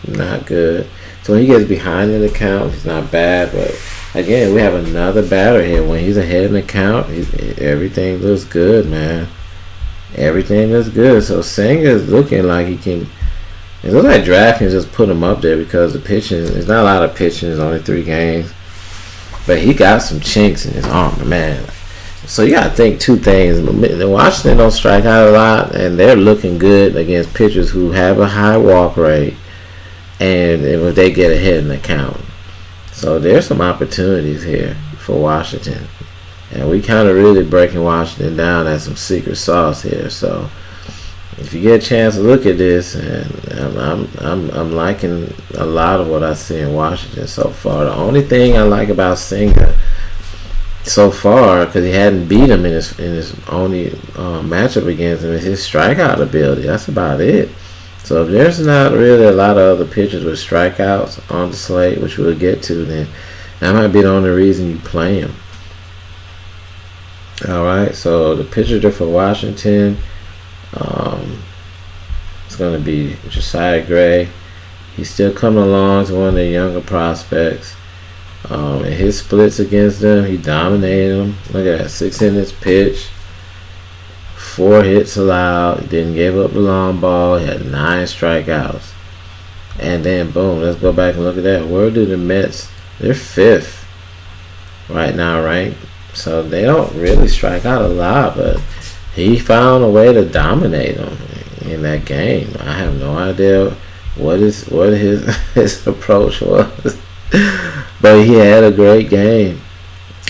not good. So when he gets behind in the count, he's not bad. But again, we have another batter here. When he's ahead in the count, everything looks good, man. Everything looks good. So Singer's looking like he can. It looks like Draftkings just put him up there because the pitching. There's not a lot of pitching. There's only 3 games, but he got some chinks in his armor, man. So you got to think two things. Washington don't strike out a lot, and they're looking good against pitchers who have a high walk rate, and if they get ahead in the count. So there's some opportunities here for Washington, and we kind of really breaking Washington down as some secret sauce here. So if you get a chance to look at this, and I'm liking a lot of what I see in Washington so far. The only thing I like about Singer so far, because he hadn't beat him in his only matchup against him, is his strikeout ability. That's about it. So if there's not really a lot of other pitchers with strikeouts on the slate, which we'll get to, then that might be the only reason you play him. All right. So the pitcher for Washington, it's going to be Josiah Gray. He's still coming along as one of the younger prospects. And his splits against them, he dominated them. Look at that, 6 innings pitched, 4 hits allowed. He didn't give up the long ball. He had 9 strikeouts. And then boom, let's go back and look at that. Where do the Mets? They're 5th right now, ranked. So they don't really strike out a lot, but he found a way to dominate them in that game. I have no idea what his approach was. But he had a great game.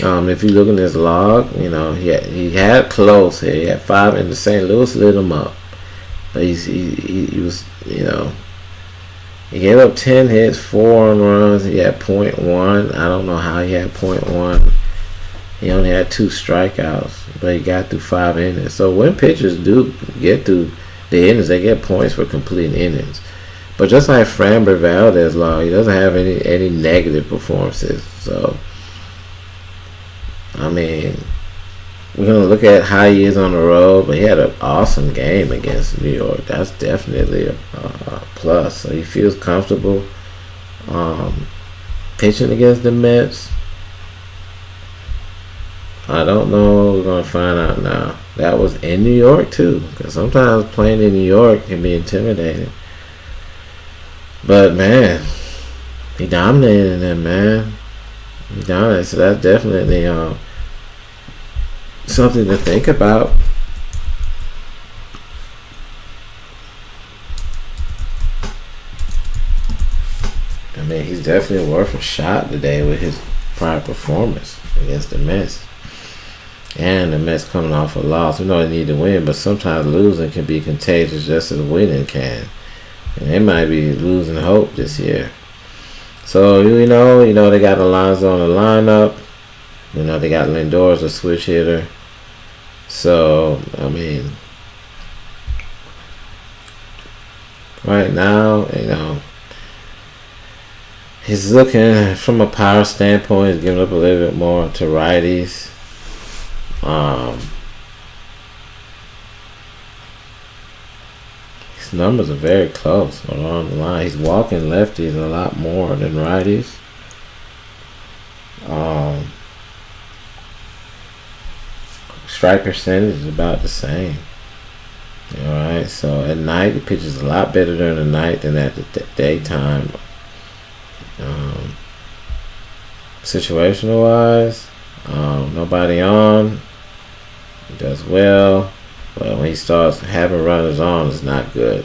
If you look in his log, he had close here. He had 5 in the St. Louis lit him up. But he was, he gave up 10 hits, 4 runs. He had .1. I don't know how he had .1. He only had 2 strikeouts, but he got through 5 innings. So when pitchers do get through the innings, they get points for complete innings. But just like Framber Valdez log, he doesn't have any negative performances. So, I mean, we're going to look at how he is on the road, but he had an awesome game against New York. That's definitely a plus. So he feels comfortable pitching against the Mets. I don't know. We're going to find out now. That was in New York, too, because sometimes playing in New York can be intimidating. But, man, he dominated them, man. He dominated. So that's definitely something to think about. I mean, he's definitely worth a shot today with his prior performance against the Mets. And the Mets coming off a loss. We know they need to win, but sometimes losing can be contagious just as winning can. And they might be losing hope this year. So, they got Alonso on the lineup. They got Lindor as a switch hitter. So, I mean, right now, he's looking from a power standpoint. He's giving up a little bit more to righties. His numbers are very close along the line. He's walking lefties a lot more than righties. Strike percentage is about the same. Alright, so at night he pitches a lot better during the night than at the daytime. Situational wise, nobody on. He does well. But when he starts having runners on, it's not good.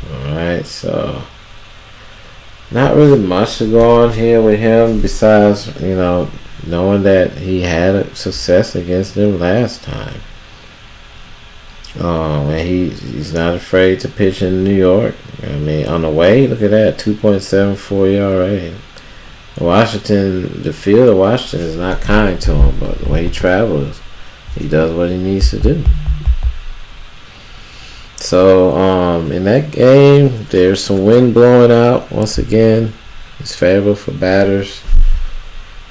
Alright, so not really much to go on here with him besides, knowing that he had success against them last time. And he's not afraid to pitch in New York. I mean, on the way, look at that, 2.74 ERA. The field of Washington is not kind to him, but the way he travels, he does what he needs to do. So, in that game, there's some wind blowing out. Once again, it's favorable for batters.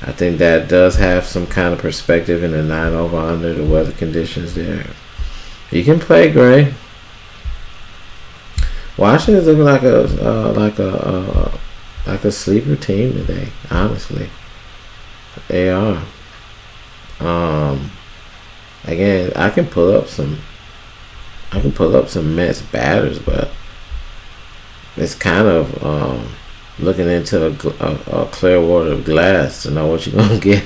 I think that does have some kind of perspective in the 9 over under the weather conditions there. You can play Gray. Washington's looking like a sleeper team today. Honestly, they are. Again, I can pull up some Mets batters, but it's kind of looking into a clear water of glass to know what you're gonna get.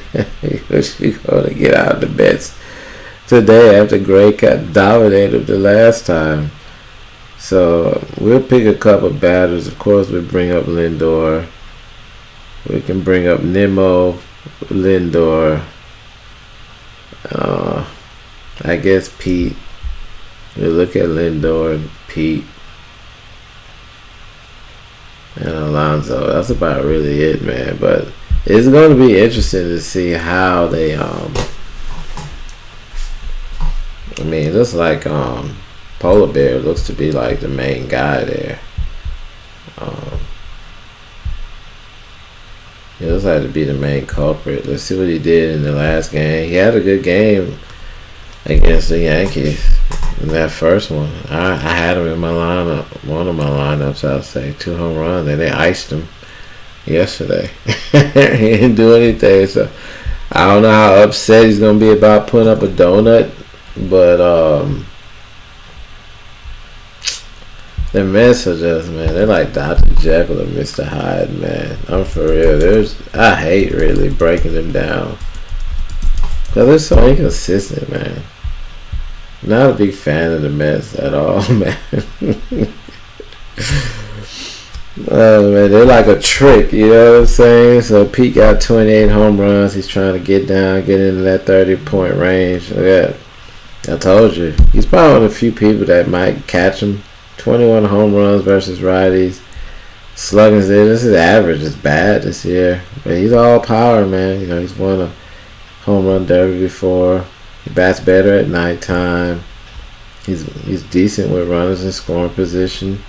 What you're gonna get out of the bets today after Gray got dominated the last time. So we'll pick a couple batters. Of course, we bring up Lindor. We can bring up Nimmo, Lindor. I guess Pete. We look at Lindor and Pete and Alonso. That's about really it, man. But it's going to be interesting to see how they. I mean, it looks like Polar Bear looks to be like the main guy there. He looks like to be the main culprit. Let's see what he did in the last game. He had a good game against the Yankees in that first one. I had him in my lineup, one of my lineups, I'll say. 2 home runs, and they iced him yesterday. He didn't do anything, so I don't know how upset he's going to be about putting up a donut, but the Mets are just, man, they're like Dr. Jekyll and Mr. Hyde, man. I'm for real. I hate really breaking them down because they're so inconsistent, man. Not a big fan of the Mets at all, man. Oh, man, they're like a trick, you know what I'm saying? So Pete got 28 home runs. He's trying to get into that 30-point range. Yeah, I told you. He's probably one of the few people that might catch him. 21 home runs versus righties. Slugging's there. This is average. It's bad this year. But he's all power, man. You know, he's won a home run derby before. He bats better at nighttime. He's decent with runners in scoring position.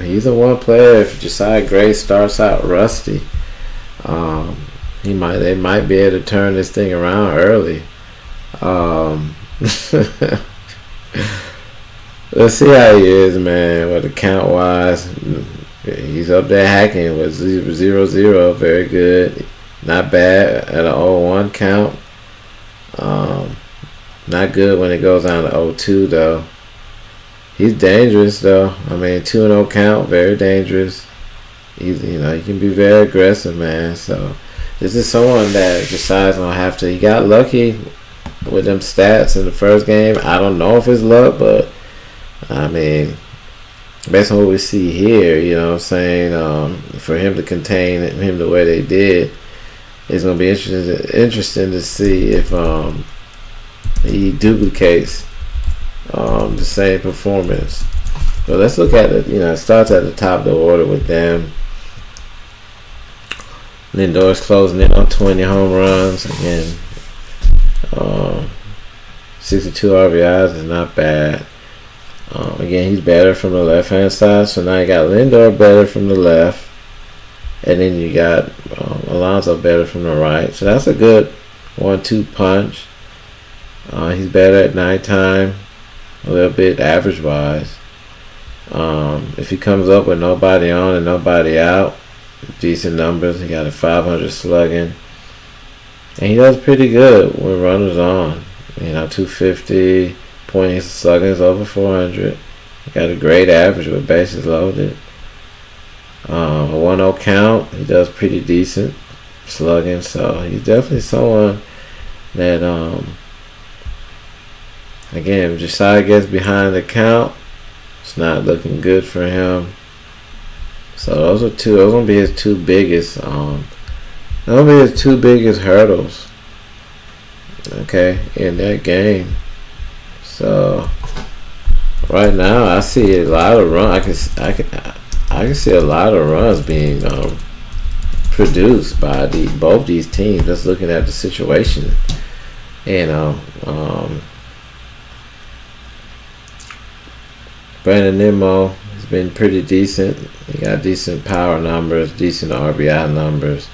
He's a one player. If Josiah Gray starts out rusty, they might be able to turn this thing around early. Let's see how he is, man. With the count wise, he's up there hacking with 0-0. Very good. Not bad at an 0-1 count. Not good when it goes down to 0-2 though. He's dangerous though. I mean, 2-0 count, very dangerous. He can be very aggressive, man. So this is someone that Josiah's gonna have to. He got lucky with them stats in the first game. I don't know if it's luck, but I mean, based on what we see here, you know what I'm saying, for him to contain him the way they did, it's going to be interesting to see if he duplicates the same performance. But let's look at it. It starts at the top of the order with them. Lindor's closing in on 20 home runs. Again, 62 RBIs is not bad. Again, he's better from the left-hand side. So now you got Lindor better from the left. And then you got Alonso better from the right. So that's a good 1-2 punch. He's better at nighttime. A little bit average-wise. If he comes up with nobody on and nobody out, decent numbers. He got a 500 slugging. And he does pretty good when runners on. 250. Points slugging is over 400. Got a great average with bases loaded. A 1-0 count, he does pretty decent slugging. So he's definitely someone that again, if Josiah gets behind the count, it's not looking good for him. So those gonna be his two biggest hurdles. Okay, in that game. So right now, I see a lot of runs. I can see a lot of runs being produced by both these teams. Just looking at the situation, Brandon Nimmo has been pretty decent. He got decent power numbers, decent RBI numbers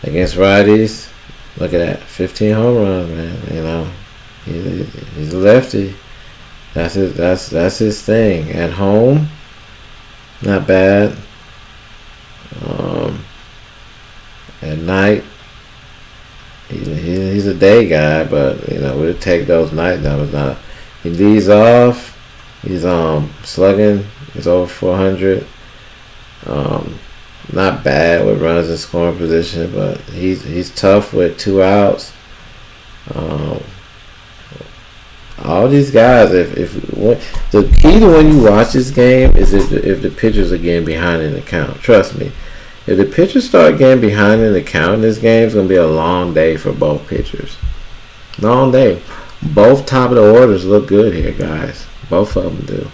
against righties. Look at that, 15 home runs, man. He's a lefty. That's his thing. At home, not bad. At night, he's a day guy, but we'll take those night numbers. Now he leads off. He's slugging. He's over 400. Not bad with runners in scoring position, but he's tough with 2 outs. All these guys, the key to when you watch this game is if the pitchers are getting behind in the count. Trust me, if the pitchers start getting behind in the count in this game, it's gonna be a long day for both pitchers. Long day. Both top of the orders look good here, guys. Both of them do.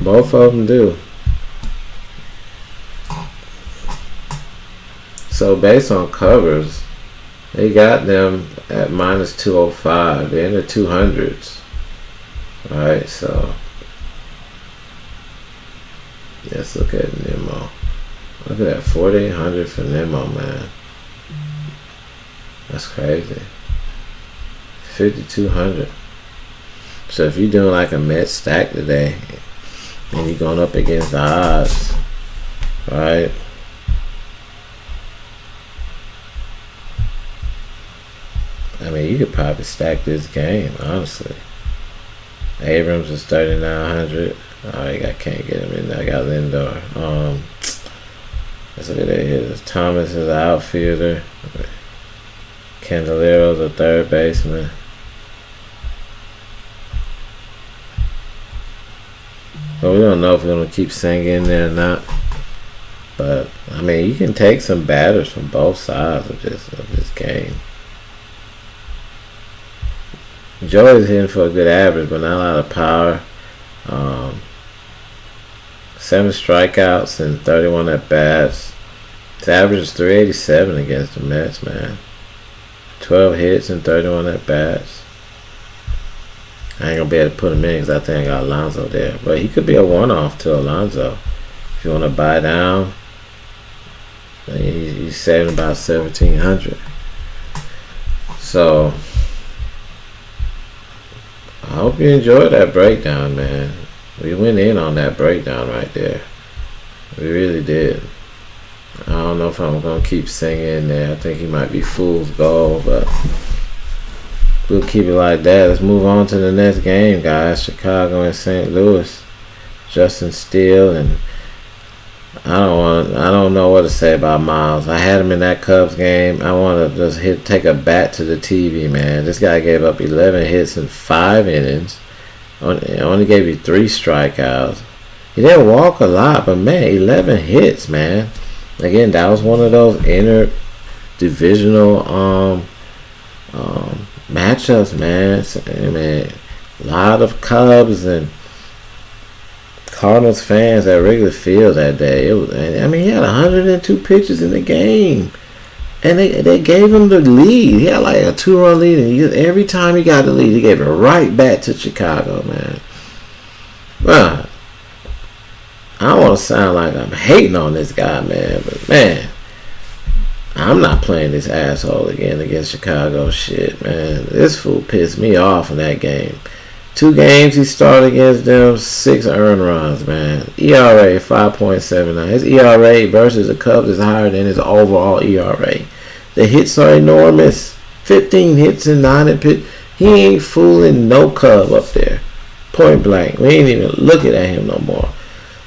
Both of them do. So based on covers, they got them at minus 205. They're in the 200s. Alright, so let's look at Nemo. Look at that, 4,800 for Nemo, man. That's crazy. 5,200. So if you're doing like a Met stack today, and you're going up against the odds, right? I mean, you could probably stack this game, honestly. Abrams is 3,900. Alright, I can't get him in there. I got Lindor. Let's look at that here. Thomas is an outfielder. Candeleiro's a third baseman. Well, we don't know if we're going to keep Senga in there or not. But, I mean, you can take some batters from both sides of this game. Joey's hitting for a good average, but not a lot of power. 7 strikeouts and 31 at-bats. His average is 387 against the Mets, man. 12 hits and 31 at-bats. I ain't gonna be able to put him in because I think I got Alonso there. But he could be a one-off to Alonso. If you want to buy down, he's saving about 1,700. So, I hope you enjoyed that breakdown, man. We went in on that breakdown right there. We really did. I don't know if I'm going to keep singing there. I think he might be fool's gold, but we'll keep it like that. Let's move on to the next game, guys. Chicago and St. Louis. Justin Steele, and I don't know what to say about Miles. I had him in that Cubs game. I want to just take a bat to the TV, man. This guy gave up 11 hits in 5 innings. Only gave you 3 strikeouts. He didn't walk a lot, but man, 11 hits, man. Again, that was one of those inter-divisional matchups, man. I mean, a lot of Cubs and Cardinals fans at Wrigley Field that day. He had 102 pitches in the game, and they gave him the lead. He had like a 2-run lead, and every time he got the lead, he gave it right back to Chicago, man. Well, I don't want to sound like I'm hating on this guy, man, but man, I'm not playing this asshole again against Chicago. Shit, man, this fool pissed me off in that game. 2 games he started against them, 6 earned runs, man. ERA 5.79. His ERA versus the Cubs is higher than his overall ERA. The hits are enormous. 15 hits and 9 at pitch. He ain't fooling no Cub up there. Point blank. We ain't even looking at him no more.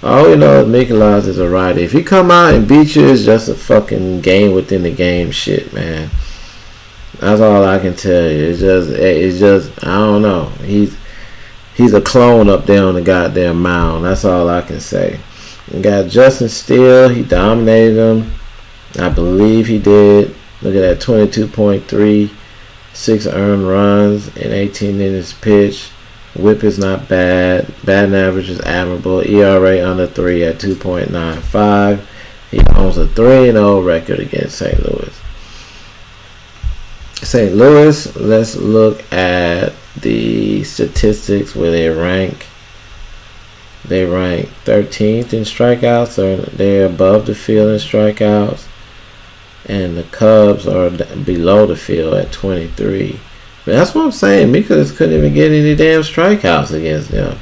All we know is Mikolas is a righty. If he come out and beat you, it's just a fucking game within the game shit, man. That's all I can tell you. It's just I don't know. He's a clone up there on the goddamn mound. That's all I can say. We got Justin Steele. He dominated him. I believe he did. Look at that, 22.3, 6 earned runs in 18 innings pitched. Whip is not bad. Batting average is admirable. ERA under 3 at 2.95. He owns a 3-0 record against St. Louis. St. Louis, let's look at the statistics where they rank. They rank 13th in strikeouts. They're above the field in strikeouts. And the Cubs are below the field at 23. But that's what I'm saying. Mikolas couldn't even get any damn strikeouts against them.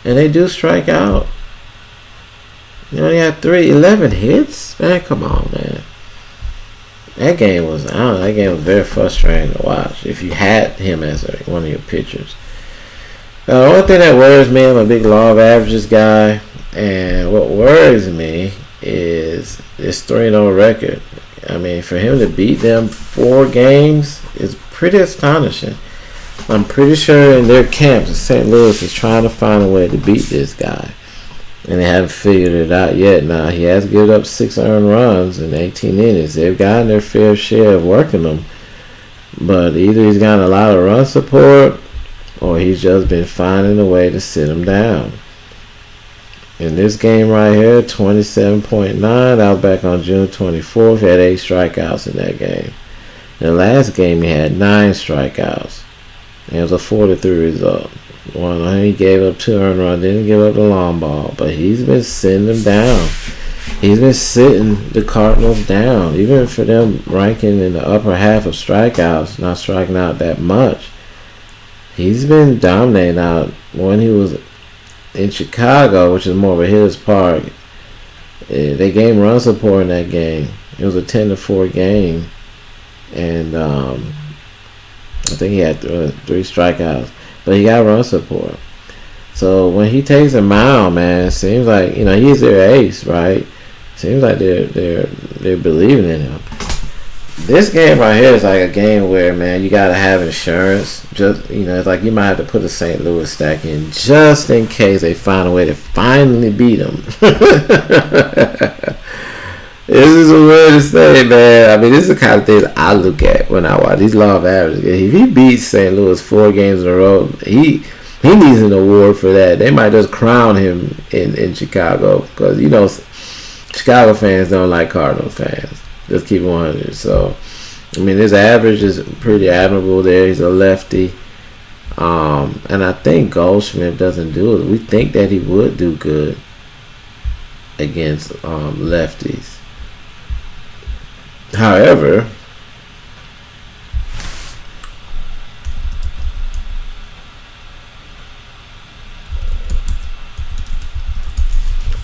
And they do strike out. You only had 11 hits? Man, come on, man. That game was very frustrating to watch if you had him as one of your pitchers. The only thing that worries me, I'm a big law of averages guy, and what worries me is this 3-0 record. I mean, for him to beat them 4 games is pretty astonishing. I'm pretty sure in their camps, St. Louis is trying to find a way to beat this guy. And they haven't figured it out yet. Now, he has given up 6 earned runs in 18 innings. They've gotten their fair share of working them. But either he's gotten a lot of run support or he's just been finding a way to sit them down. In this game right here, 27.9. That was back on June 24th. He had 8 strikeouts in that game. In the last game, he had 9 strikeouts. It was a 4-3 result. He gave up 2 earned runs, didn't give up the long ball, but he's been sitting them down. He's been sitting the Cardinals down, even for them ranking in the upper half of strikeouts, not striking out that much. He's been dominating out. When he was in Chicago, which is more of a hitter's park, they gave him run support in that game. It was a 10-4 game, and I think he had 3 strikeouts. But he got run support. So when he takes a mound, man, it seems like, he's their ace, right? Seems like they're believing in him. This game right here is like a game where, man, you gotta have insurance. Just it's like you might have to put a St. Louis stack in just in case they find a way to finally beat him. This is weird to say, man. I mean, this is the kind of things I look at when I watch these law of averages. If he beats St. Louis 4 games in a row, he needs an award for that. They might just crown him in Chicago because, Chicago fans don't like Cardinals fans. Just keep it 100. So, I mean, his average is pretty admirable there. He's a lefty. And I think Goldschmidt doesn't do it. We think that he would do good against lefties. However,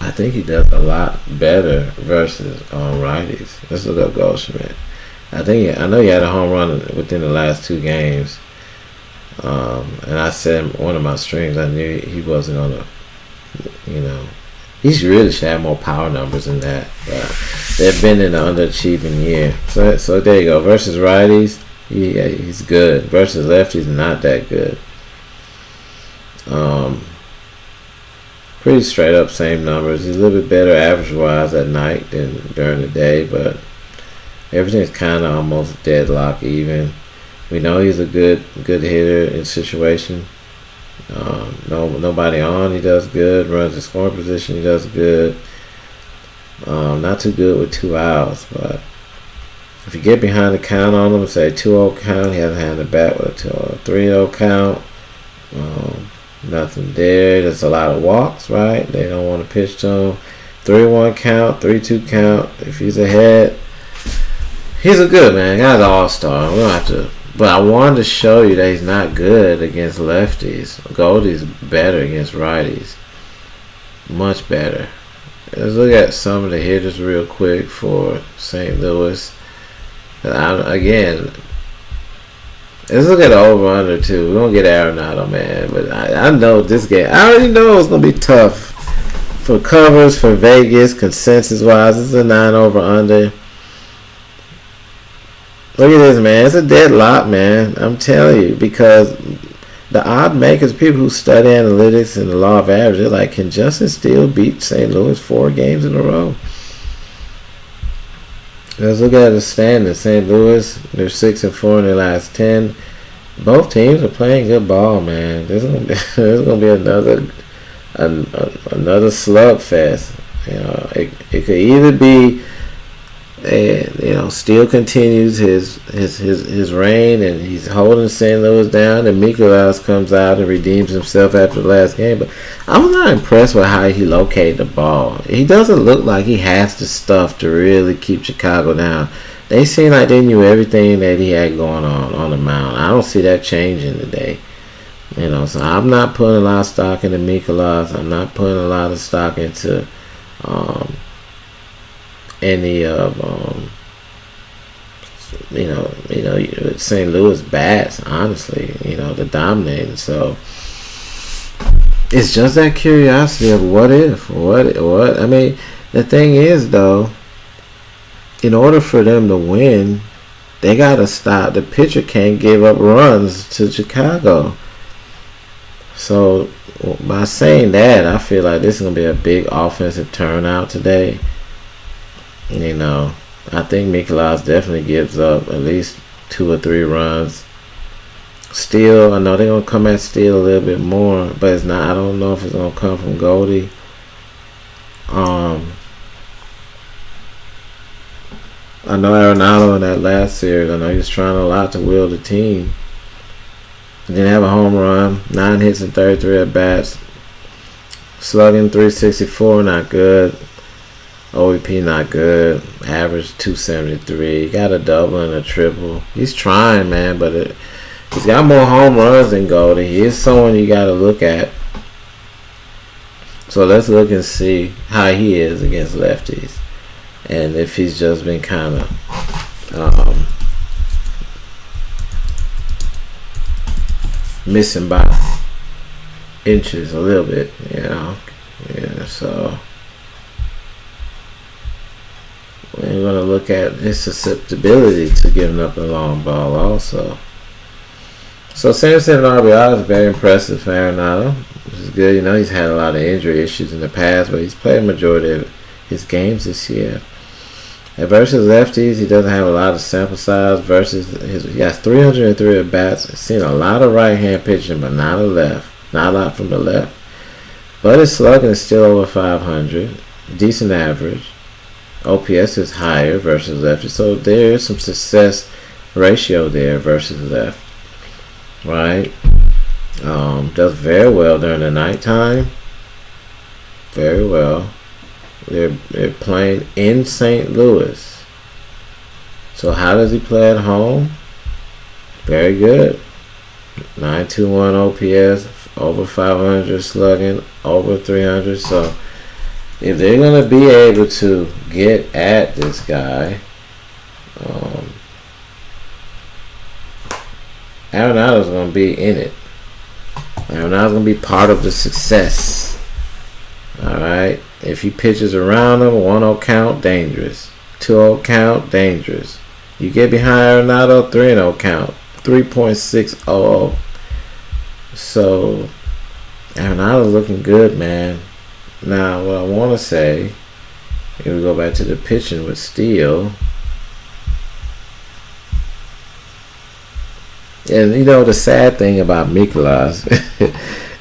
I think he does a lot better versus righties. Let's look up Goldschmidt. I know he had a home run within the last 2 games. And I said in one of my streams, I knew he wasn't gonna, he really should have more power numbers than that. But they've been in an underachieving year. So there you go. Versus righties, he's good. Versus lefties, not that good. Pretty straight up same numbers. He's a little bit better average wise at night than during the day, but everything's kind of almost deadlock even. We know he's a good hitter in situation. Nobody on, he does good. Runs the scoring position, he does good. Not too good with 2 outs, but if you get behind the count on him, say 2-0 count, he hasn't had the bat with a 3-0 count. Nothing there. There's a lot of walks, right? They don't want to pitch to him. 3-1 count, 3-2 count. If he's ahead, he's a good man. Guy's an all-star. We don't have to. But I wanted to show you that he's not good against lefties. Goldie's better against righties. Much better. Let's look at some of the hitters real quick for St. Louis. Again, let's look at the over-under too. We don't get Arenado, man. But I know this game. I already know it's going to be tough for covers, for Vegas, consensus-wise. This is a 9 over-under. Look at this, man. It's a deadlock, man. I'm telling you. Because the odd makers, people who study analytics and the law of averages, they're like, can Justin Steele beat St. Louis 4 games in a row? Let's look at the standings. St. Louis, they're 6-4 in their last 10. Both teams are playing good ball, man. There's gonna be another slugfest. It could either be, Steele continues his reign and he's holding St. Louis down, and Mikolas comes out and redeems himself after the last game. But I'm not impressed with how he located the ball. He doesn't look like he has the stuff to really keep Chicago down. They seem like they knew everything that he had going on the mound. I don't see that changing today. So I'm not putting a lot of stock into Mikolas. I'm not putting a lot of stock into any of St. Louis bats, honestly, the dominating. So it's just that curiosity of what if, what. I mean, the thing is though, in order for them to win, they gotta stop. The pitcher can't give up runs to Chicago. So by saying that, I feel like this is gonna be a big offensive turnout today. You know, I think Mikolas definitely gives up at least 2 or 3 runs. Steele, I know they're gonna come at Steele a little bit more, but it's not. I don't know if it's gonna come from Goldie. I know Arenado in that last series, I know he was trying a lot to will the team. He didn't have a home run, 9 hits and 33 at bats. Slugging 364, not good. OEP not good. Average 273. He got a double and a triple. He's trying, man, but he's got more home runs than Goldie. He is someone you got to look at. So let's look and see how he is against lefties. And if he's just been kind of missing by inches a little bit, you know. Yeah, so we're going to look at his susceptibility to giving up a long ball also. So 77 RBI is very impressive for Arenado, which is good. You know, he's had a lot of injury issues in the past, but he's played a majority of his games this year. And versus lefties, he doesn't have a lot of sample size. He has 303 at bats. He's seen a lot of right hand pitching, but not a lot from the left. But his slugging is still over 500, decent average. OPS is higher versus lefties, so there is some success ratio there versus left. Right? Does very well during the nighttime. Very well. They're playing in St. Louis. So how does he play at home? Very good. 921 OPS, over 500 slugging, over 300. So if they're going to be able to get at this guy, Arenado's going to be in it. Arenado's going to be part of the success. Alright? If he pitches around him, 1-0 count, dangerous. 2-0 count, dangerous. You get behind Arenado, 3-0 count, 3.600. So, Arenado's looking good, man. Now, what I want to say, here we go back to the pitching with Steele. And you know the sad thing about Mikolas,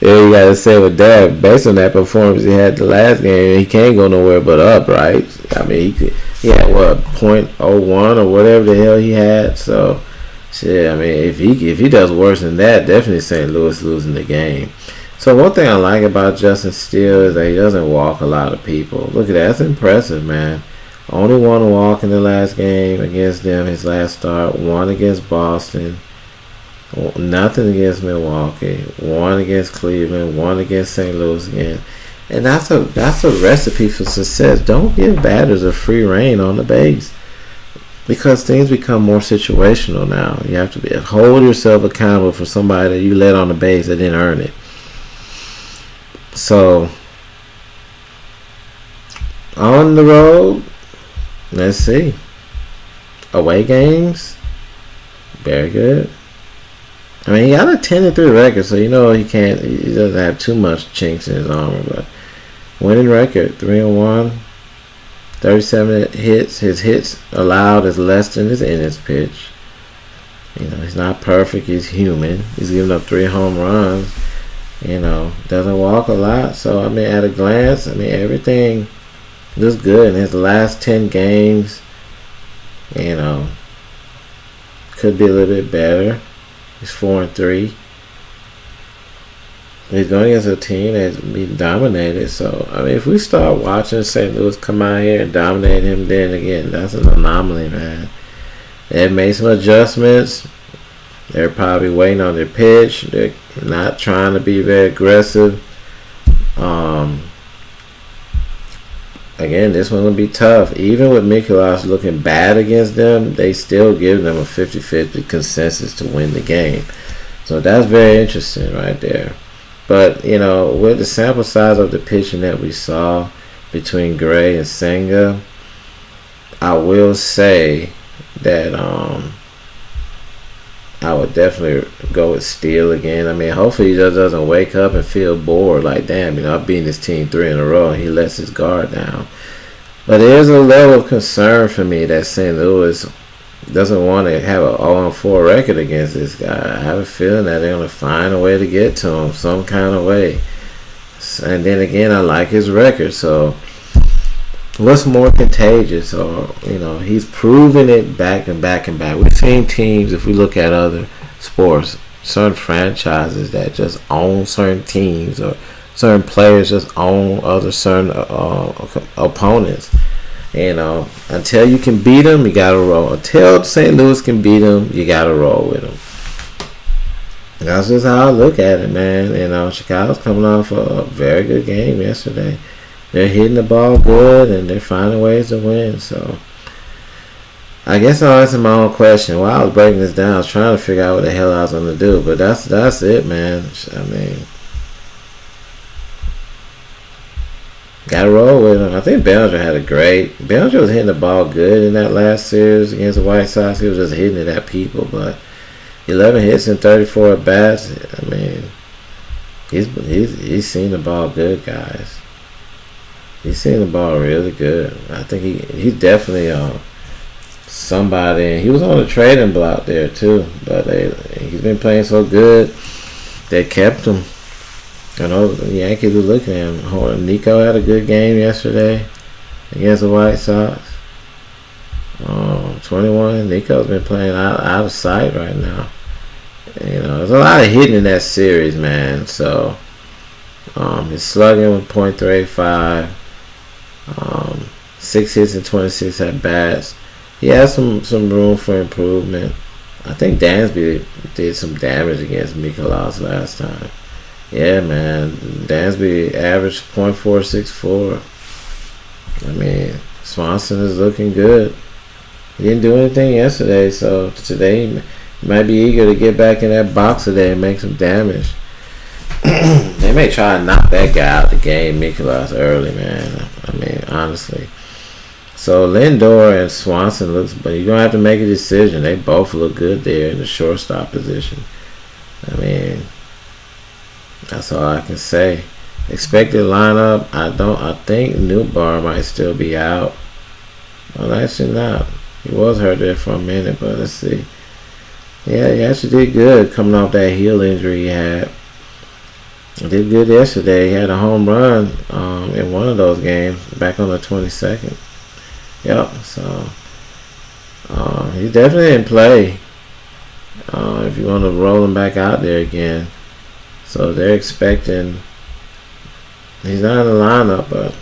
you gotta say with that, based on that performance he had the last game, he can't go nowhere but up, right? I mean, he had what, .01 or whatever the hell he had. So, shit. I mean, if he does worse than that, definitely St. Louis losing the game. So one thing I like about Justin Steele is that he doesn't walk a lot of people. Look at that, that's impressive, man. Only 1 walk in the last game against them. His last start, 1 against Boston. Nothing against Milwaukee, 1 against Cleveland, 1 against St. Louis again, and that's a recipe for success. Don't give batters a free rein on the base because things become more situational now. You have to hold yourself accountable for somebody that you let on the base that didn't earn it. So on the road, let's see. Away games, very good. I mean, he got a 10-3 record, so you know he doesn't have too much chinks in his armor, but winning record, 3-1, 37 hits. His hits allowed is less than his innings pitch. You know, he's not perfect, he's human. He's giving up 3 home runs. You know, doesn't walk a lot. So, I mean, at a glance, I mean, everything looks good in his last 10 games. You know, could be a little bit better. He's 4-3. He's going against a team that's being dominated. So, I mean, if we start watching St. Louis come out here and dominate him, then again, that's an anomaly, man. They've made some adjustments. They're probably waiting on their pitch. They're not trying to be very aggressive. Again, this one's going to be tough. Even with Mikolas looking bad against them, they still give them a 50-50 consensus to win the game. So that's very interesting right there. But, you know, with the sample size of the pitching that we saw between Gray and Senga, I will say that I would definitely go with Steele again. I mean, hopefully he just doesn't wake up and feel bored. Like, damn, you know, I've beaten this team 3 in a row, and he lets his guard down. But there's a level of concern for me that St. Louis doesn't want to have an 0-4 record against this guy. I have a feeling that they're going to find a way to get to him some kind of way. And then again, I like his record. So what's more contagious? Or, you know, he's proven it back and back and back. We've seen teams, if we look at other sports, certain franchises that just own certain teams, or certain players just own other certain opponents. You know, until you can beat them, you gotta roll. Until St. Louis can beat them, you gotta roll with them. That's just how I look at it, man. You know, Chicago's coming off a very good game yesterday. They're hitting the ball good, and they're finding ways to win. So, I guess I'll answer my own question. While I was breaking this down, I was trying to figure out what the hell I was going to do. But that's it, man. I mean, gotta roll with him. I think Bellinger had a great. Bellinger was hitting the ball good in that last series against the White Sox. He was just hitting it at people, but 11 hits and 34 at bats. I mean, he's seen the ball good, guys. He's seen the ball really good. I think he's definitely somebody. He was on the trading block there too, but he's been playing so good they kept him. I know the Yankees were looking at him. Nico had a good game yesterday against the White Sox. 21. Nico's been playing out of sight right now. You know, there's a lot of hitting in that series, man. So he's slugging with .385. 6 hits and 26 at bats. He has some room for improvement. I think Dansby did some damage against Mikolas last time. Yeah, man. Dansby averaged .464. I mean, Swanson is looking good. He didn't do anything yesterday, so today he might be eager to get back in that box today and make some damage. They may try to knock that guy out the game, Mikolas, early, man. I mean, honestly. So Lindor and Swanson but you're gonna have to make a decision. They both look good there in the shortstop position. I mean, that's all I can say. Expected lineup, I think Newbar might still be out. Well, actually not. He was hurt there for a minute, but let's see. Yeah, he actually did good coming off that heel injury he had. He did good yesterday. He had a home run in one of those games back on the 22nd. Yep, so he's definitely in play if you want to roll him back out there again. So they're expecting. He's not in the lineup, but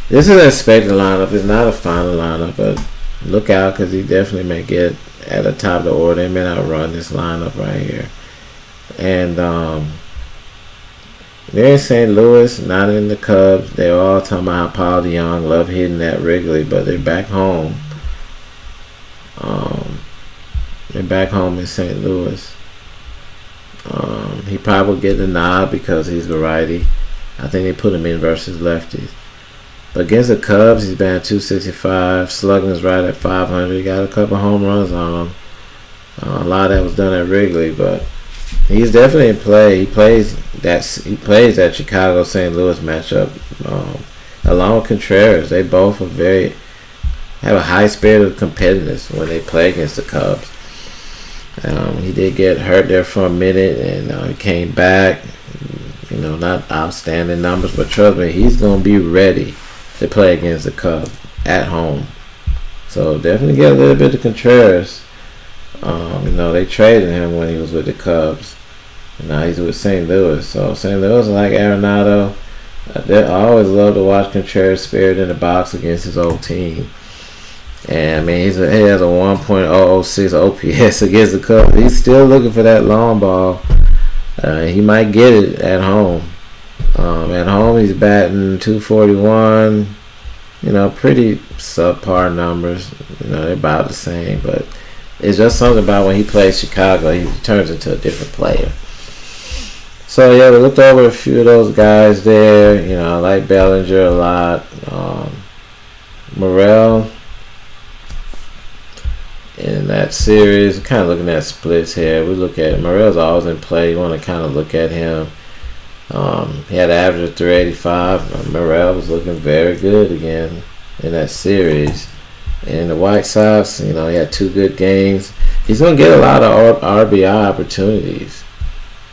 this is an expected lineup. It's not a final lineup, but look out because he definitely may get at the top of the order. They may not run this lineup right here. And they're in St. Louis, not in the Cubs. They're all talking about how Paul DeJong love hitting that Wrigley, but they're back home. They're back home in St. Louis. He probably will get the nod because he's a righty. I think they put him in versus lefties. But against the Cubs, he's batting .265. Slugging is right at .500. He got a couple home runs on him. A lot of that was done at Wrigley, but he's definitely in play. He plays that Chicago St. Louis matchup along with Contreras. They both have a high spirit of competitiveness when they play against the Cubs. He did get hurt there for a minute, and he came back. You know, not outstanding numbers, but trust me, he's going to be ready to play against the Cubs at home. So definitely get a little bit of Contreras. You know, they traded him when he was with the Cubs. Now he's with St. Louis. So St. Louis, like Arenado, I always love to watch Contreras spirit in the box against his old team. And I mean, he has a 1.006 OPS against the Cubs. He's still looking for that long ball. He might get it at home. At home, he's batting .241. You know, pretty subpar numbers. You know, they're about the same, but it's just something about when he plays Chicago, he turns into a different player. So yeah, we looked over a few of those guys there. You know, I like Bellinger a lot. Morel in that series, kind of looking at splits here. We look at Morel's always in play. You want to kind of look at him. He had an average of 385. Morel was looking very good again in that series. And the White Sox, you know, he had 2 good games. He's gonna get a lot of RBI opportunities.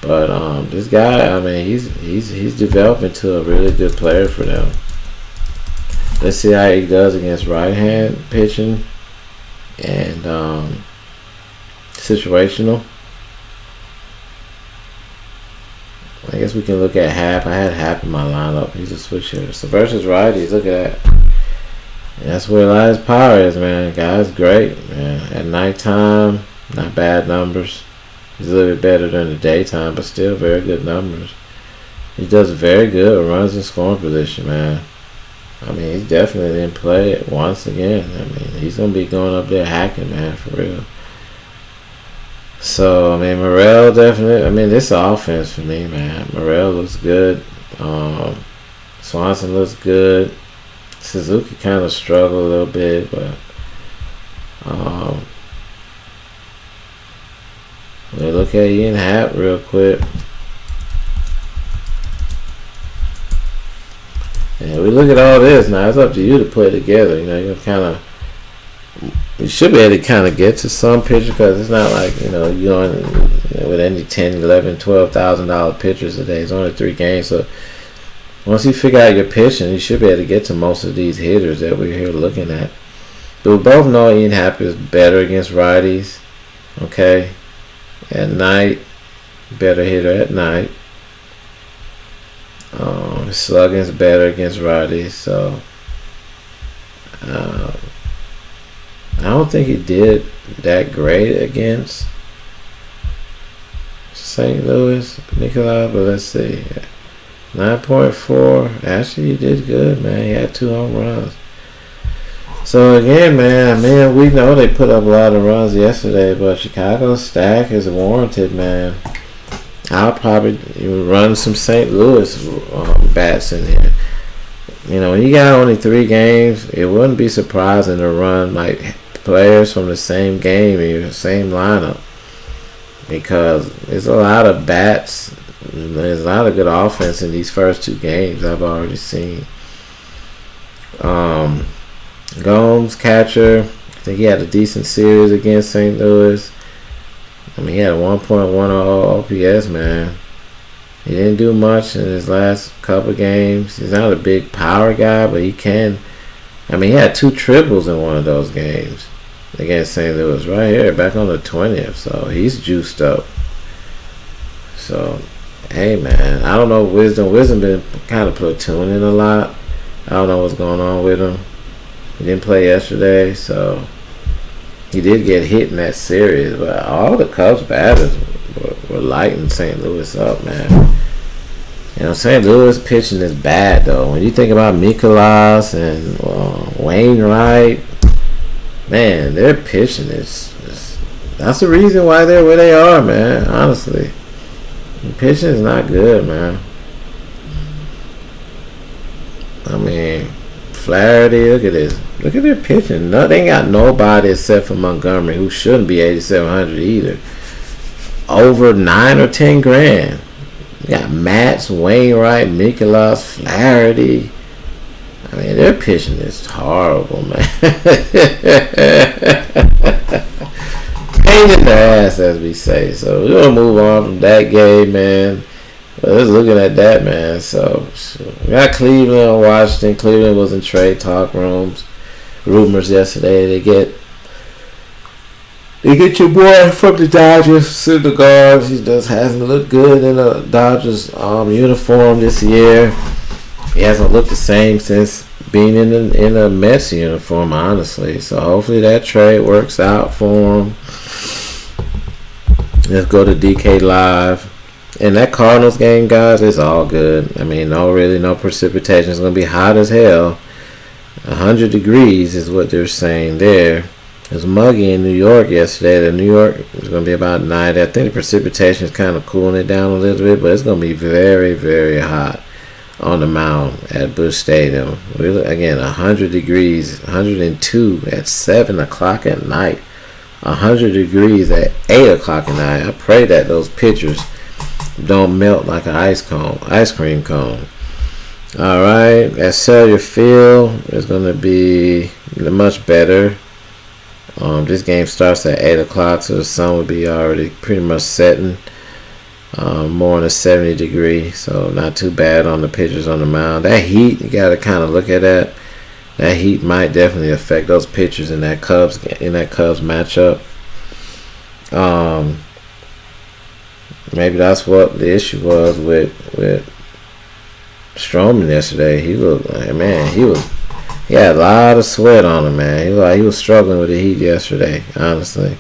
But this guy, I mean, he's developing to a really good player for them. Let's see how he does against right-hand pitching and situational. I guess we can look at Hap. I had Hap in my lineup. He's a switch hitter. So versus righties, look at that. And that's where a lot of his power is, man. Guy's great, man. At nighttime, not bad numbers. He's a little bit better than the daytime, but still very good numbers. He does very good with runs in scoring position, man. I mean, he's definitely in play once again. I mean, he's going to be going up there hacking, man, for real. So, I mean, Morel definitely, I mean, this offense for me, man. Morel looks good. Swanson looks good. Suzuki kind of struggled a little bit, but we'll look at Ian Happ real quick. And we look at all this now. It's up to you to put it together. You know, you should be able to kind of get to some pitcher because it's not like, you know, you're going with any $10, $11, $12,000 pitchers today. It's only 3 games, so once you figure out your pitching, you should be able to get to most of these hitters that we're here looking at. But we both know Ian Happ is better against righties. Okay, at night, better hitter at night. His slugging's better against righties, so I don't think he did that great against St. Louis, Nikolai, but let's see. 9.4. Actually, he did good, man. He had 2 home runs. So, again, man, we know they put up a lot of runs yesterday, but Chicago's stack is warranted, man. I'll probably run some St. Louis bats in here. You know, when you got only 3 games, it wouldn't be surprising to run, like, players from the same game in your same lineup. Because there's a lot of bats. There's a lot of good offense in these first 2 games I've already seen. Gomes, catcher. I think he had a decent series against St. Louis. I mean, he had a 1.10 OPS, man. He didn't do much in his last couple games. He's not a big power guy, but he can. I mean, he had 2 triples in one of those games against St. Louis right here, back on the 20th. So he's juiced up. So, hey, man, I don't know Wisdom. Wisdom been kind of platooning a lot. I don't know what's going on with him. He didn't play yesterday, so he did get hit in that series. But all the Cubs batters were lighting St. Louis up, man. You know, St. Louis pitching is bad, though. When you think about Mikolas and Wainwright, man, their pitching is that's the reason why they're where they are, man, honestly. The pitching is not good, man. I mean, Flaherty, look at this. Look at their pitching. No, they ain't got nobody except for Montgomery, who shouldn't be 8,700 either. Over 9 or 10 grand. You got Matz, Wainwright, Mikolas, Flaherty. I mean, their pitching is horrible, man. Pain in the ass, as we say. So we're gonna move on from that game, man. But let's looking at that, man. So we got Cleveland and Washington. Cleveland was in trade talk rumors yesterday. They get your boy from the Dodgers, Syndergaard. He just hasn't looked good in a Dodgers uniform this year. He hasn't looked the same since being in a Mets uniform, honestly. So hopefully that trade works out for him. Let's go to DK Live. And that Cardinals game, guys, it's all good. I mean, no precipitation. It's going to be hot as hell. 100 degrees is what they're saying there. It was muggy in New York yesterday. The New York is going to be about 90. I think the precipitation is kind of cooling it down a little bit, but it's going to be very, very hot on the mound at Busch Stadium. Again, 100 degrees, 102 at 7 o'clock at night, 100 degrees at 8 o'clock at night. I pray that those pitchers don't melt like an ice cream cone. All right, at Cellular Field, it's going to be much better. This game starts at 8 o'clock, so the sun will be already pretty much setting. More than 70 degrees, so not too bad on the pitchers on the mound. That heat, you got to kind of look at that. That heat might definitely affect those pitchers in that Cubs matchup. Maybe that's what the issue was with Stroman yesterday. He looked like, man, he had a lot of sweat on him, man. He was struggling with the heat yesterday, honestly.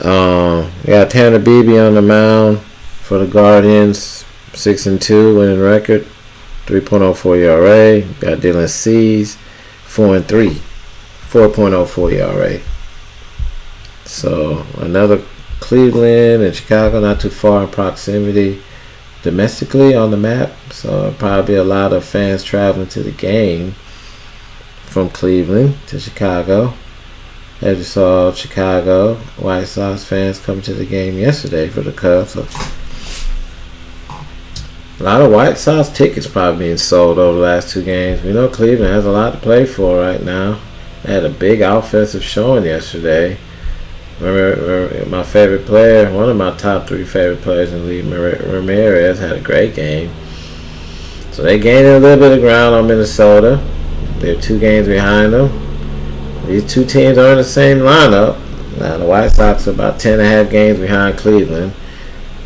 Got Tanner Beebe on the mound for the Guardians, 6-2 winning record, 3.04 ERA. Got Dylan Cease, 4-3, 4.04 ERA. So another Cleveland and Chicago, not too far in proximity domestically on the map. So probably a lot of fans traveling to the game from Cleveland to Chicago. As you saw, Chicago White Sox fans come to the game yesterday for the Cubs. So a lot of White Sox tickets probably being sold over the last two games. We know Cleveland has a lot to play for right now. They had a big offensive showing yesterday. Remember my favorite player, one of my top 3 favorite players in the league, Ramirez, had a great game. So they gained a little bit of ground on Minnesota. They're 2 games behind them. These two teams are in the same lineup. Now the White Sox are about 10.5 games behind Cleveland,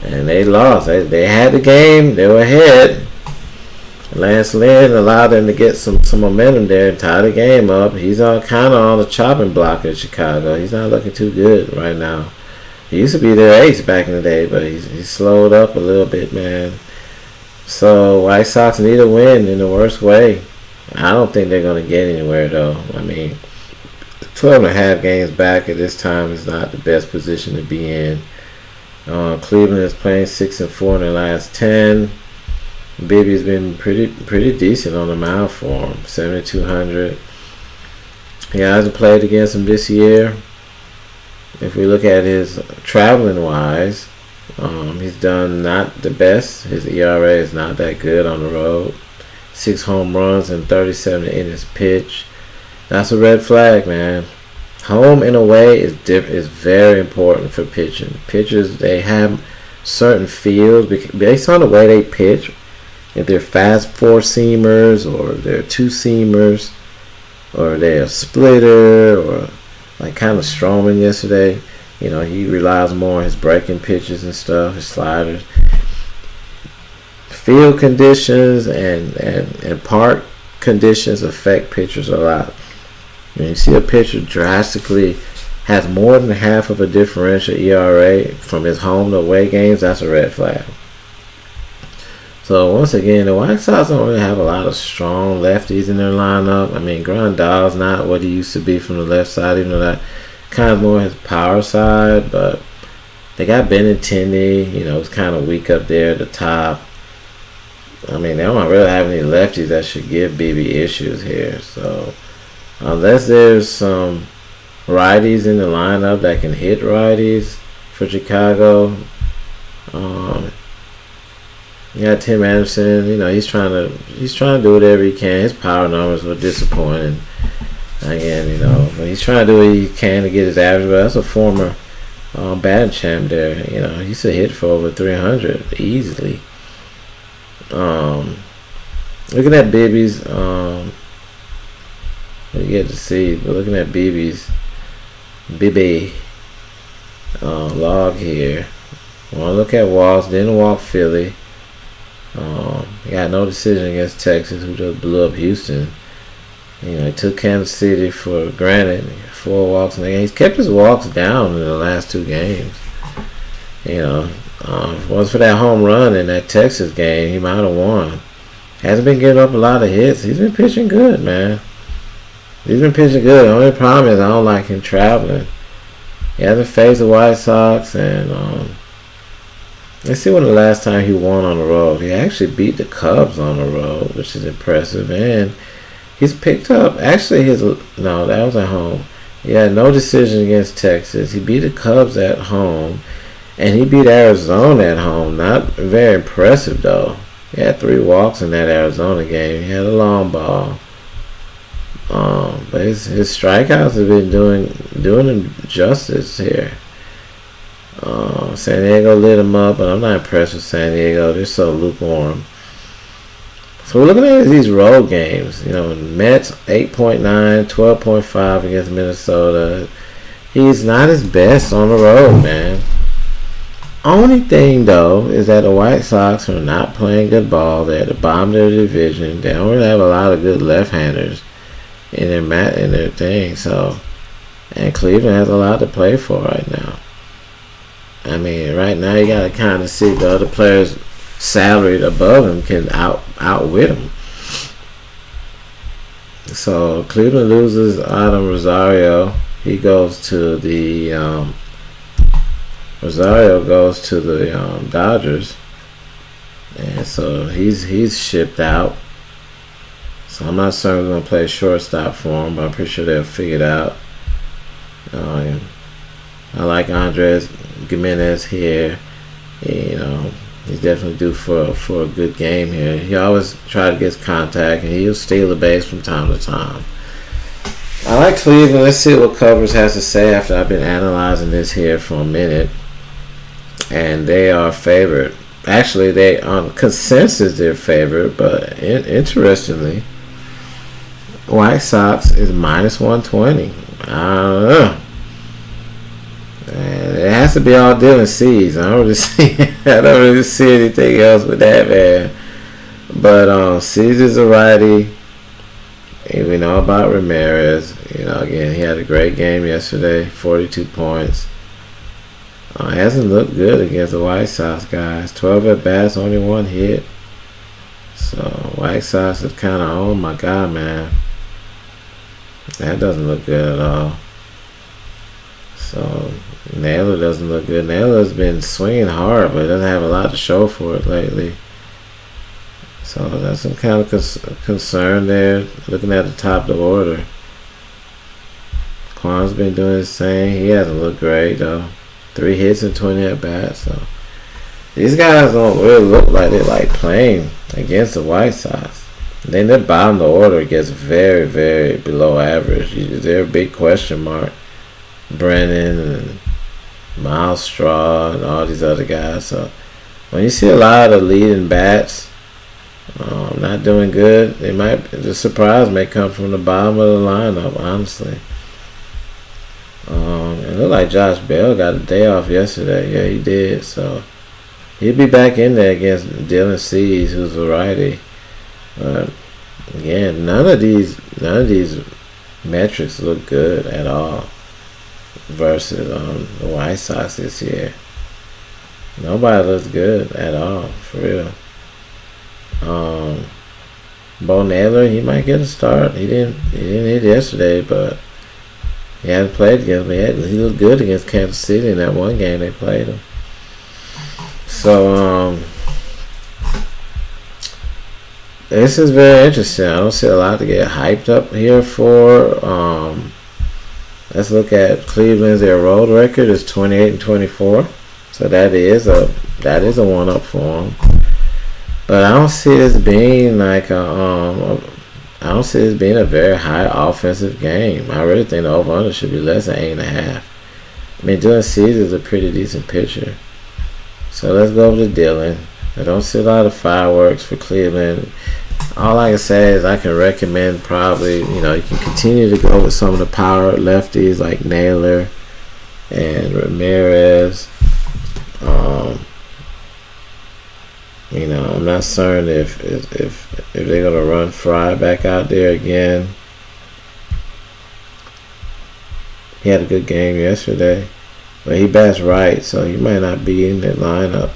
and they lost. They had the game. They were ahead. Lance Lynn allowed them to get some momentum there and tie the game up. He's kind of on the chopping block in Chicago. He's not looking too good right now. He used to be their ace back in the day, but he's slowed up a little bit, man. So White Sox need a win in the worst way. I don't think they're going to get anywhere, though. I mean, 12.5 games back at this time is not the best position to be in. Cleveland is playing 6-4 in their last 10. Bibby's been pretty decent on the mound for him, 7,200. He hasn't played against him this year. If we look at his traveling wise, he's done not the best. His ERA is not that good on the road. 6 home runs and 37 innings pitched. That's a red flag, man. Home and away is very important for pitching. Pitchers, they have certain fields based on the way they pitch. If they're fast 4-seamers or they're 2-seamers or they're a splitter or like kind of Stroman yesterday, you know, he relies more on his breaking pitches and stuff, his sliders. Field conditions and park conditions affect pitchers a lot. When you see a pitcher drastically has more than half of a differential ERA from his home to away games, that's a red flag. So once again, the White Sox don't really have a lot of strong lefties in their lineup. I mean, Grandal's not what he used to be from the left side, even though that kind of more his power side. But they got Benintendi, you know, it's kind of weak up there at the top. I mean, they don't really have any lefties that should give BB issues here. So unless there's some righties in the lineup that can hit righties for Chicago, you got Tim Anderson. You know, he's trying to do whatever he can. His power numbers were disappointing. Again, you know, but he's trying to do what he can to get his average. But that's a former batting champ there. You know, he used to hit for over 300 easily. Looking at Bibby's, we get to see. We're looking at Bibby log here. I want to look at walks. Didn't walk Philly. Got no decision against Texas, who just blew up Houston. You know, he took Kansas City for granted. 4 walks in the game. He's kept his walks down in the last 2 games. You know, if it was for that home run in that Texas game, he might have won. Hasn't been giving up a lot of hits. He's been pitching good, man. He's been pitching good. The only problem is I don't like him traveling. He hasn't faced the White Sox, and let's see when the last time he won on the road. He actually beat the Cubs on the road, which is impressive, and he's picked up. Actually, no, that was at home. He had no decision against Texas. He beat the Cubs at home, and he beat Arizona at home. Not very impressive though. He had 3 walks in that Arizona game. He had a long ball. But his strikeouts have been doing him justice here. San Diego lit him up, but I'm not impressed with San Diego. They're so lukewarm. So we're looking at these road games. Mets 8.9, 12.5 against Minnesota. He's not his best on the road, man. Only thing though is that the White Sox are not playing good ball. They're at the bottom of their division. They don't really have a lot of good left-handers in their thing. So, and Cleveland has a lot to play for right now. I mean, right now you got to kind of see the other players salaried above him can outwit him. So Cleveland loses Adam Rosario. He goes to the Dodgers, and so he's shipped out. So I'm not certain we're gonna play shortstop for him, but I'm pretty sure they'll figure it out. I like Andres Gimenez here. He's definitely due for a good game here. He always tries to get contact, and he'll steal the base from time to time. I like Cleveland. Let's see what Covers has to say after I've been analyzing this here for a minute. And they are favored. Actually, they on consensus they're favored, but interestingly, White Sox is minus 120. I don't know. And it has to be all Dylan Cease. I don't really see anything else with that, man. But Cease is a righty. And we know about Ramirez. Again, he had a great game yesterday, 42 points. Hasn't looked good against the White Sox guys. 12 at bats, only 1 hit. So White Sox is kind of, oh my God, man. That doesn't look good at all. So Naylor doesn't look good. Naylor's been swinging hard, but doesn't have a lot to show for it lately. So that's some kind of concern there. Looking at the top of the order, Kwan's been doing his thing. He hasn't looked great though. 3 hits and 20 at bats. So these guys don't really look like they like playing against the White Sox. Then their bottom of the order gets very, very below average. They're a big question mark. Brennan and Miles Straw and all these other guys. So when you see a lot of leading bats not doing good, the surprise may come from the bottom of the lineup, honestly. It looked like Josh Bell got a day off yesterday. Yeah, he did. So he'll be back in there against Dylan Cease, who's a righty. But again, none of these metrics look good at all versus the White Sox this year. Nobody looks good at all, for real. Bo Naylor, he might get a start. He didn't hit yesterday, but he hasn't played against me. He looked good against Kansas City in that one game they played him. So this is very interesting. I don't see a lot to get hyped up here for. Let's look at Cleveland's. Their road record is 28-24, so that is a 1-up for them. But I don't see this being like a very high offensive game. I really think the over/under should be less than 8.5. I mean, Dylan Cease is a pretty decent pitcher. So let's go over to Dylan. I don't see a lot of fireworks for Cleveland. All I can say is I can recommend probably, you can continue to go with some of the power lefties like Naylor and Ramirez. I'm not certain if they're gonna run Fry back out there again. He had a good game yesterday, but he bats right, so he might not be in that lineup.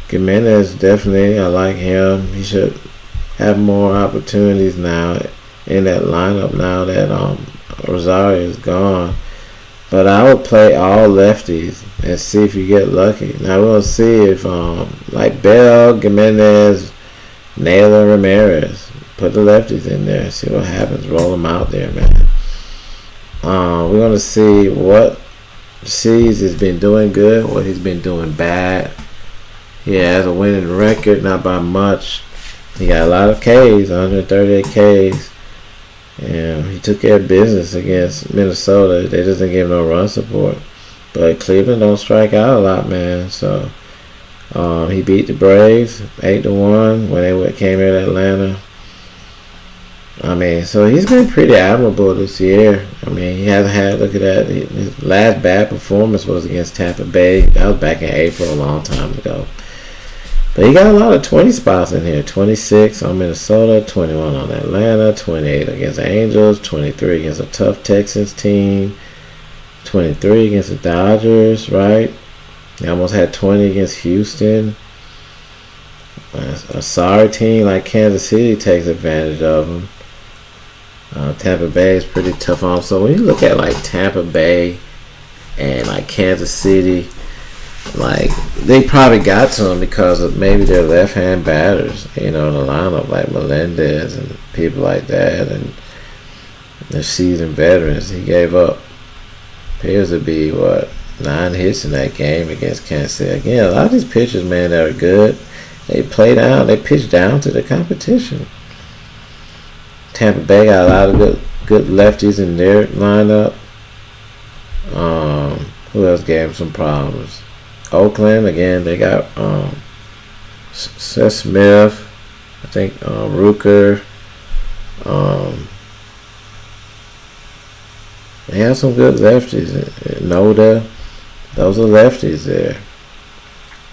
Gimenez, definitely, I like him. He should have more opportunities now in that lineup now that Rosario is gone. But I would play all lefties and see if you get lucky. Now we'll see if like Bell, Gimenez, Naylor, Ramirez, put the lefties in there, see what happens. Roll them out there, man. We're gonna see what Cease has been doing good, what he's been doing bad. He has a winning record, not by much. He got a lot of Ks, 138 Ks. And he took care of business against Minnesota. They doesn't give no run support. But Cleveland don't strike out a lot, man. So he beat the Braves 8-1 when they came here to Atlanta. I mean, so he's been pretty admirable this year. I mean, he hasn't had, look at that, his last bad performance was against Tampa Bay. That was back in April, a long time ago. But he got a lot of 20 spots in here. 26 on Minnesota, 21 on Atlanta, 28 against the Angels, 23 against a tough Texans team, 23 against the Dodgers, right? He almost had 20 against Houston. A sorry team like Kansas City takes advantage of him. Tampa Bay is pretty tough on him. So when you look at like Tampa Bay and like Kansas City, like they probably got to him because of maybe their left-hand batters, in the lineup, like Melendez and people like that, and the seasoned veterans. He gave up, appears to be 9 hits in that game against Kansas City. Again, a lot of these pitchers, man, that are good, they pitch down to the competition. Tampa Bay got a lot of good lefties in their lineup. Who else gave them some problems? Oakland, again, they got Seth Smith, I think Rooker. They have some good lefties. Noda, those are lefties there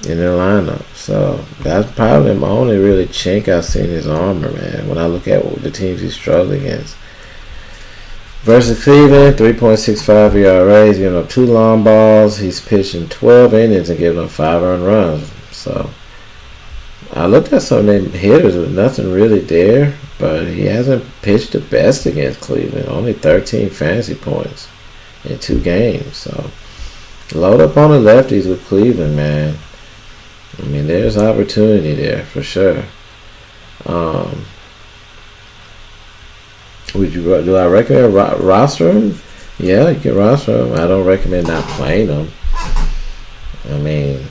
in their lineup. So that's probably the only really chink I've seen in his armor, man, when I look at what the teams he's struggled against. Versus Cleveland, 3.65 ERA. He's giving up 2 long balls. He's pitching 12 innings and giving up 5 earned runs. So I looked at some of them hitters with nothing really there, but he hasn't pitched the best against Cleveland. Only 13 fantasy points in 2 games. So load up on the lefties with Cleveland, man. I mean, there's opportunity there for sure. Do I recommend roster him? Yeah, you can roster him. I don't recommend not playing him. I mean,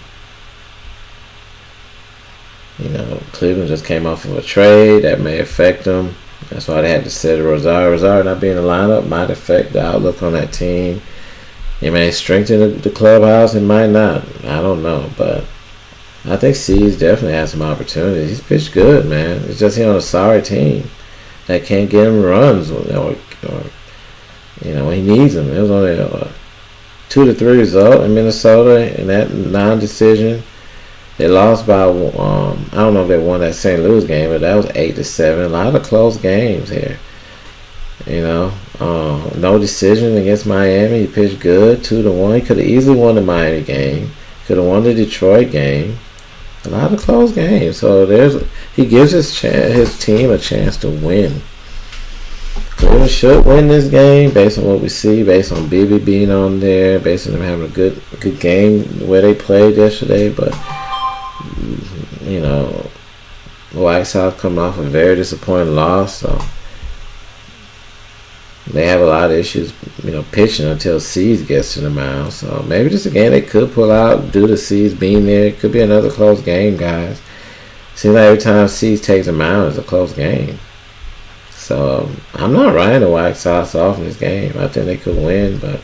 Cleveland just came off of a trade that may affect them. That's why they had to set Rosario. Rosario not being in the lineup might affect the outlook on that team. It may strengthen the clubhouse. It might not. I don't know, but I think Cease definitely has some opportunities. He's pitched good, man. It's just he's on a sorry team that can't get him runs or when he needs them. It was only a 2-3 result in Minnesota in that non-decision. They lost by I don't know if they won that St. Louis game, but that was 8-7. A lot of close games here. No decision against Miami. He pitched good, 2-1. He could have easily won the Miami game. Could have won the Detroit game. A lot of close games. So he gives his team a chance to win. Cleveland should win this game based on what we see, based on BB being on there, based on them having a good game where they played yesterday. But the White Sox coming off a very disappointing loss, so they have a lot of issues, pitching until Cease gets to the mound. So maybe this again they could pull out due to Cease being there. It could be another close game, guys. Seems like every time Cease takes a mound, it's a close game. So I'm not writing the White Sox off in this game. I think they could win, but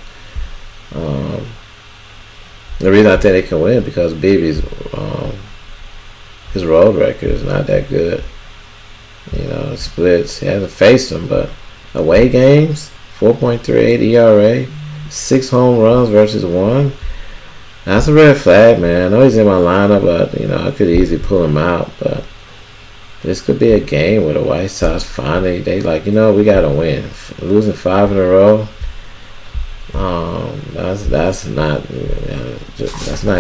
the reason I think they can win because BB's his road record is not that good. Splits. He hasn't faced them, but away games, 4.38 ERA, 6 home runs versus 1. That's a red flag, man. I know he's in my lineup, but I could easily pull him out. But this could be a game where the White Sox finally we gotta win. Losing 5 in a row, that's not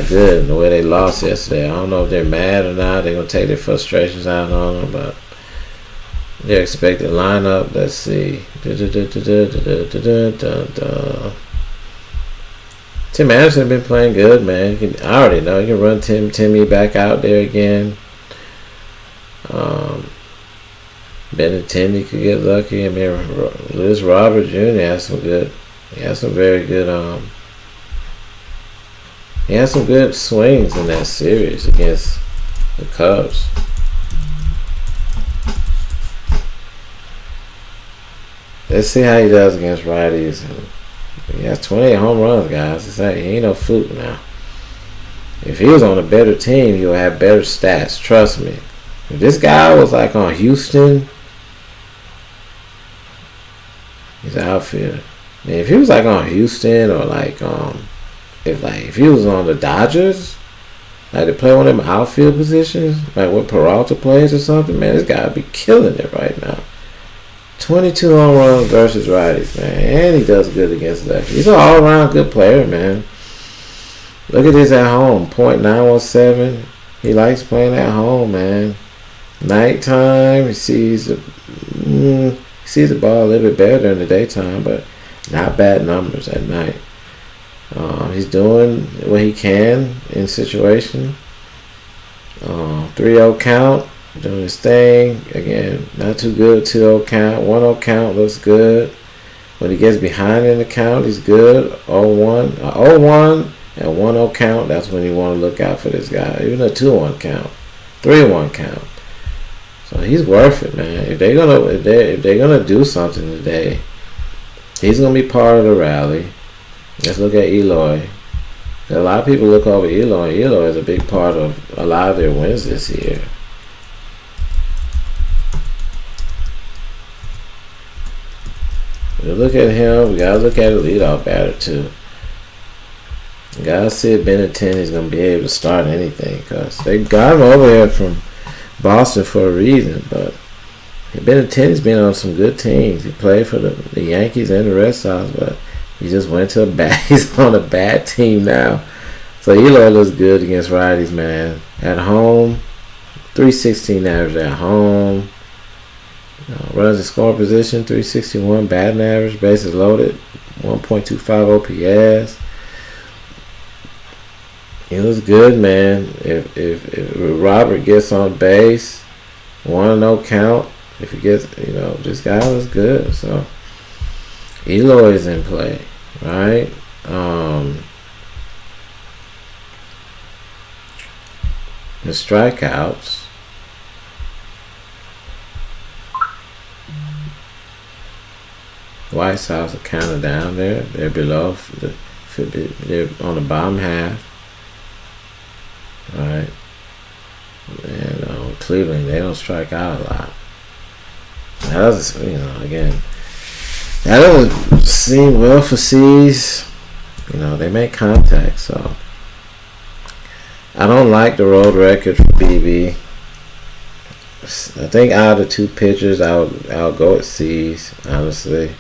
good. The way they lost yesterday, I don't know if they're mad or not. They're gonna take their frustrations out on them, but Their expected lineup, let's see. Tim Anderson been playing good, man. I already know you can run Timmy back out there again. Benintendi could get lucky. I mean, Liz Robert Jr. has some good. He has some very good. He had some good swings in that series against the Cubs. Let's see how he does against righties. He has 28 home runs, guys. He ain't no fluke now. If he was on a better team, he'll have better stats. Trust me. If this guy was like on Houston, he's an outfielder. I mean, if he was like on Houston or like if he was on the Dodgers, like to play one of them outfield positions, like what Peralta plays or something, man, this guy would be killing it right now. 22 home runs versus righties, man. And he does good against lefties. He's an all-around good player, man. Look at this at home. .917. He likes playing at home, man. Nighttime, he sees the ball a little bit better than the daytime, but not bad numbers at night. He's doing what he can in situation. 3-0 count. Doing his thing. Again, not too good. 2-0 count. 1-0 count looks good. When he gets behind in the count, he's good. 0-1 and 1-0 count, that's when you want to look out for this guy. Even a 2-1 count. 3-1 count. So he's worth it, man. If they're gonna do something today, he's gonna be part of the rally. Let's look at Eloy. A lot of people look over Eloy. Eloy is a big part of a lot of their wins this year. We look at him. We gotta look at a leadoff batter too. You gotta see if Benintendi's gonna be able to start anything, because they got him over here from Boston for a reason. But Benintendi's been on some good teams. He played for the Yankees and the Red Sox, but he just went to he's on a bad team now. So Eloy looks good against righties, man. At home, .316 average at home. Runs in scoring position, .361 batting average, bases loaded, 1.25 OPS. He looks good, man. If Robert gets on base, 1-0 count. If he gets, this guy looks good. So Eloy is in play, right? The strikeouts. White Sox are kind of down there. They're below. They're on the bottom half. Right. And Cleveland, they don't strike out a lot. That doesn't, again, that doesn't seem well for C's. They make contact, so I don't like the road record for BB. I think out of the two pitchers, I'll go with C's, honestly.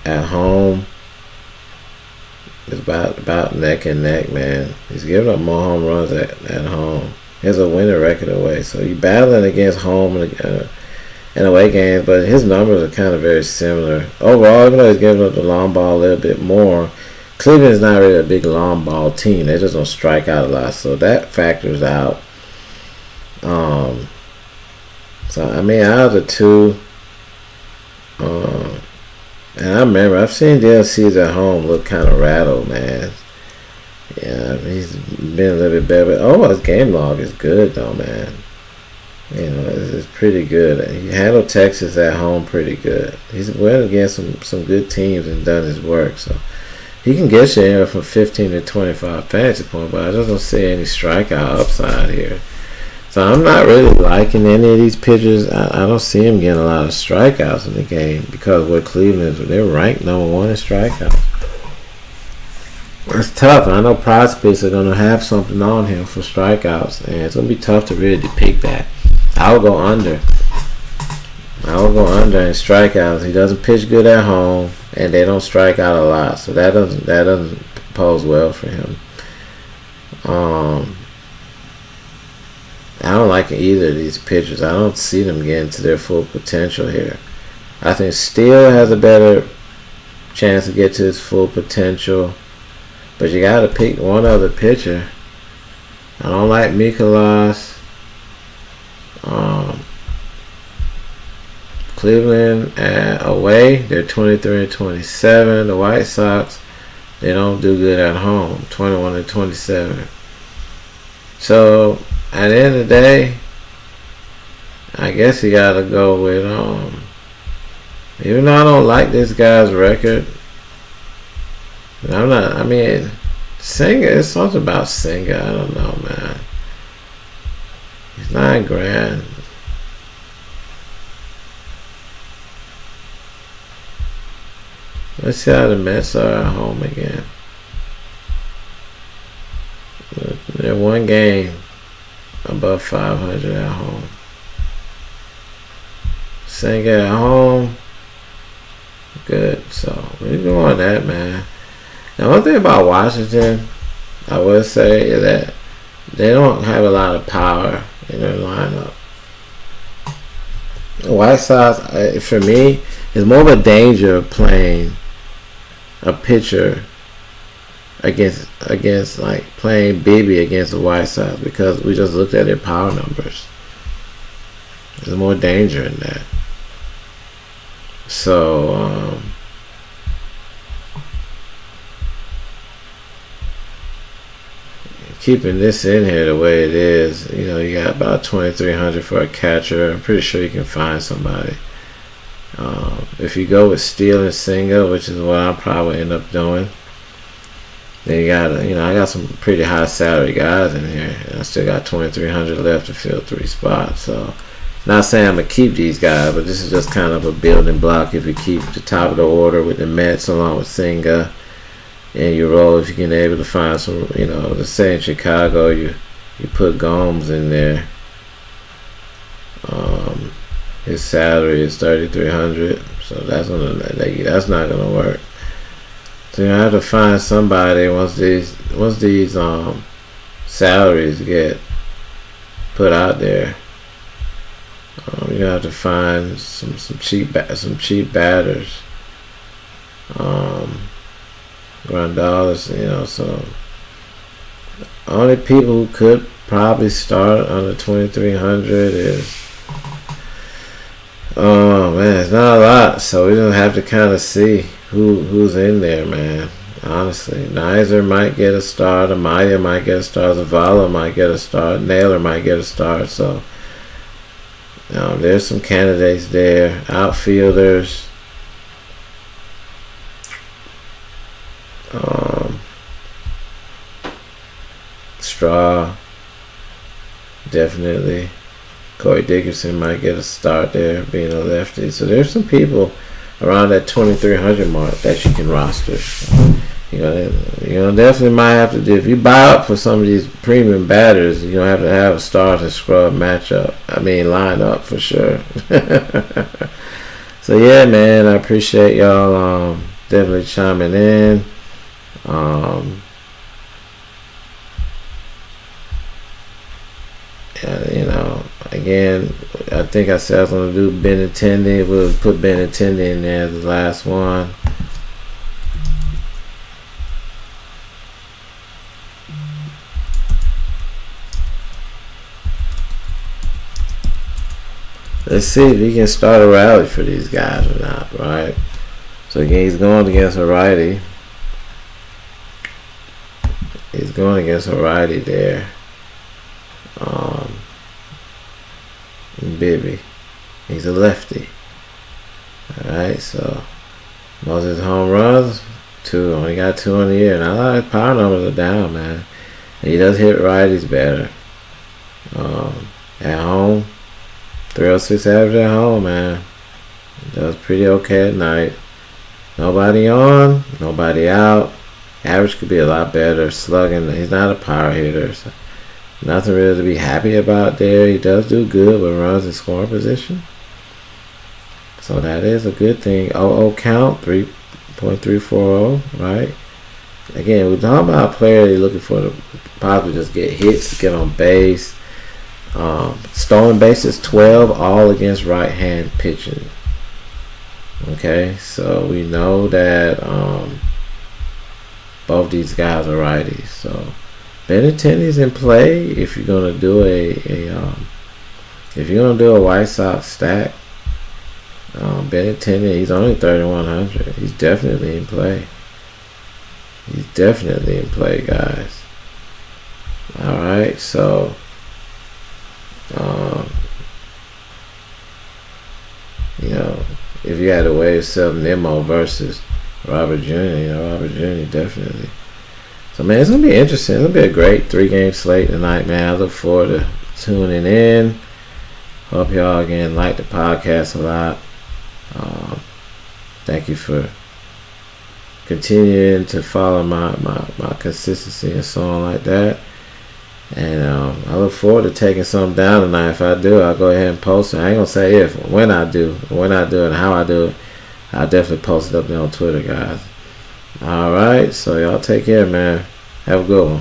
At home, it's about neck and neck, man. He's giving up more home runs at home. He has a winning record away, so you're battling against home and away games, but his numbers are kind of very similar. Overall, even though he's giving up the long ball a little bit more, Cleveland's not really a big long ball team. They just don't strike out a lot, so that factors out. So I mean, out of the two, and I remember I've seen DLCs at home look kind of rattled, man. Yeah, he's been a little bit better, but his game log is good though, man. It's pretty good. He handled Texas at home pretty good. He's went against some good teams and done his work, so he can get you anywhere from 15 to 25 fantasy points, but I just don't see any strikeout upside here. So I'm not really liking any of these pitchers. I don't see him getting a lot of strikeouts in the game because what Cleveland is, they're ranked number 1 in strikeouts. It's tough. I know prospects are going to have something on him for strikeouts, and it's going to be tough to really depict that. I'll go under. In strikeouts. He doesn't pitch good at home, and they don't strike out a lot, so that doesn't pose well for him. I don't like either of these pitchers. I don't see them getting to their full potential here. I think Steele has a better chance to get to his full potential, but you got to pick one other pitcher. I don't like Mikolas. Cleveland away, they're 23-27. The White Sox, they don't do good at home, 21-27. So at the end of the day, I guess you gotta go with even though I don't like this guy's record, Senga, it's something about Senga, I don't know, man. He's $9 grand. Let's see how the Mets are at home again. They're one game above 500 at home. Senga at home. Good. So we go on that, man. Now, one thing about Washington, I would say, is that they don't have a lot of power in their lineup. The White Sox, for me, is more of a danger of playing a pitcher against like playing Bibby against the White Sox, because we just looked at their power numbers. There's more danger in that. So keeping this in here the way it is, you got about 2,300 for a catcher. I'm pretty sure you can find somebody. If you go with Steele and Senga, which is what I'll probably end up doing, then you got, I got some pretty high salary guys in here, and I still got 2,300 left to fill 3 spots. So, not saying I'm gonna keep these guys, but this is just kind of a building block. If you keep the top of the order with the Mets along with Senga, and you roll, if you can able to find some, let's say in Chicago, you put Gomes in there. His salary is 3,300, so that's not gonna work. So you have to find somebody once these salaries get put out there. You have to find some cheap batters. Grandal, so only people who could probably start under 2,300 is, it's not a lot. So we don't have to kind of see who's in there, man. Honestly, Nizer might get a start, Amaya might get a start, Zavala might get a start, Naylor might get a start. So there's some candidates there. Outfielders. Straw, definitely. Corey Dickerson might get a start there, being a lefty. So there's some people around that 2,300 mark that you can roster. Definitely might have to do, if you buy up for some of these premium batters, you have to have a start and scrub lineup for sure. So yeah, man, I appreciate y'all definitely chiming in. Again, I think I said I was going to do Benintendi. We'll put Benintendi in there as the last one. Let's see if he can start a rally for these guys or not, right? So again, he's going against a righty. He's going against a righty there. Bibby. He's a lefty. Alright, so most of his home runs, 2. Only got 2 on the year. And a lot of his power numbers are down, man. And he does hit righties better. At home, 306 average at home, man. He does pretty okay at night. Nobody on, nobody out. Average could be a lot better. Slugging, he's not a power hitter, so nothing really to be happy about there. He does do good with runs in scoring position, so that is a good thing. 0-0 count, 3.340, right? Again, we're talking about a player you're looking for to possibly just get hits, to get on base. Stolen bases 12, all against right-hand pitching. Okay, so we know that both these guys are righties. So Benintendi's in play if you're gonna do a White Sox stack. Benintendi, he's only 3,100. He's definitely in play. He's definitely in play, guys. All right, so if you had a way of selling Nemo versus Robert Jr., Robert Jr. definitely. So, man, it's going to be interesting. It's going to be a great 3-game slate tonight, man. I look forward to tuning in. Hope y'all, again, like the podcast a lot. Thank you for continuing to follow my consistency and so on like that. And I look forward to taking something down tonight. If I do, I'll go ahead and post it. I ain't going to say if. When I do it and how I do it, I'll definitely post it up there on Twitter, guys. All right. So y'all take care, man. Have a good one.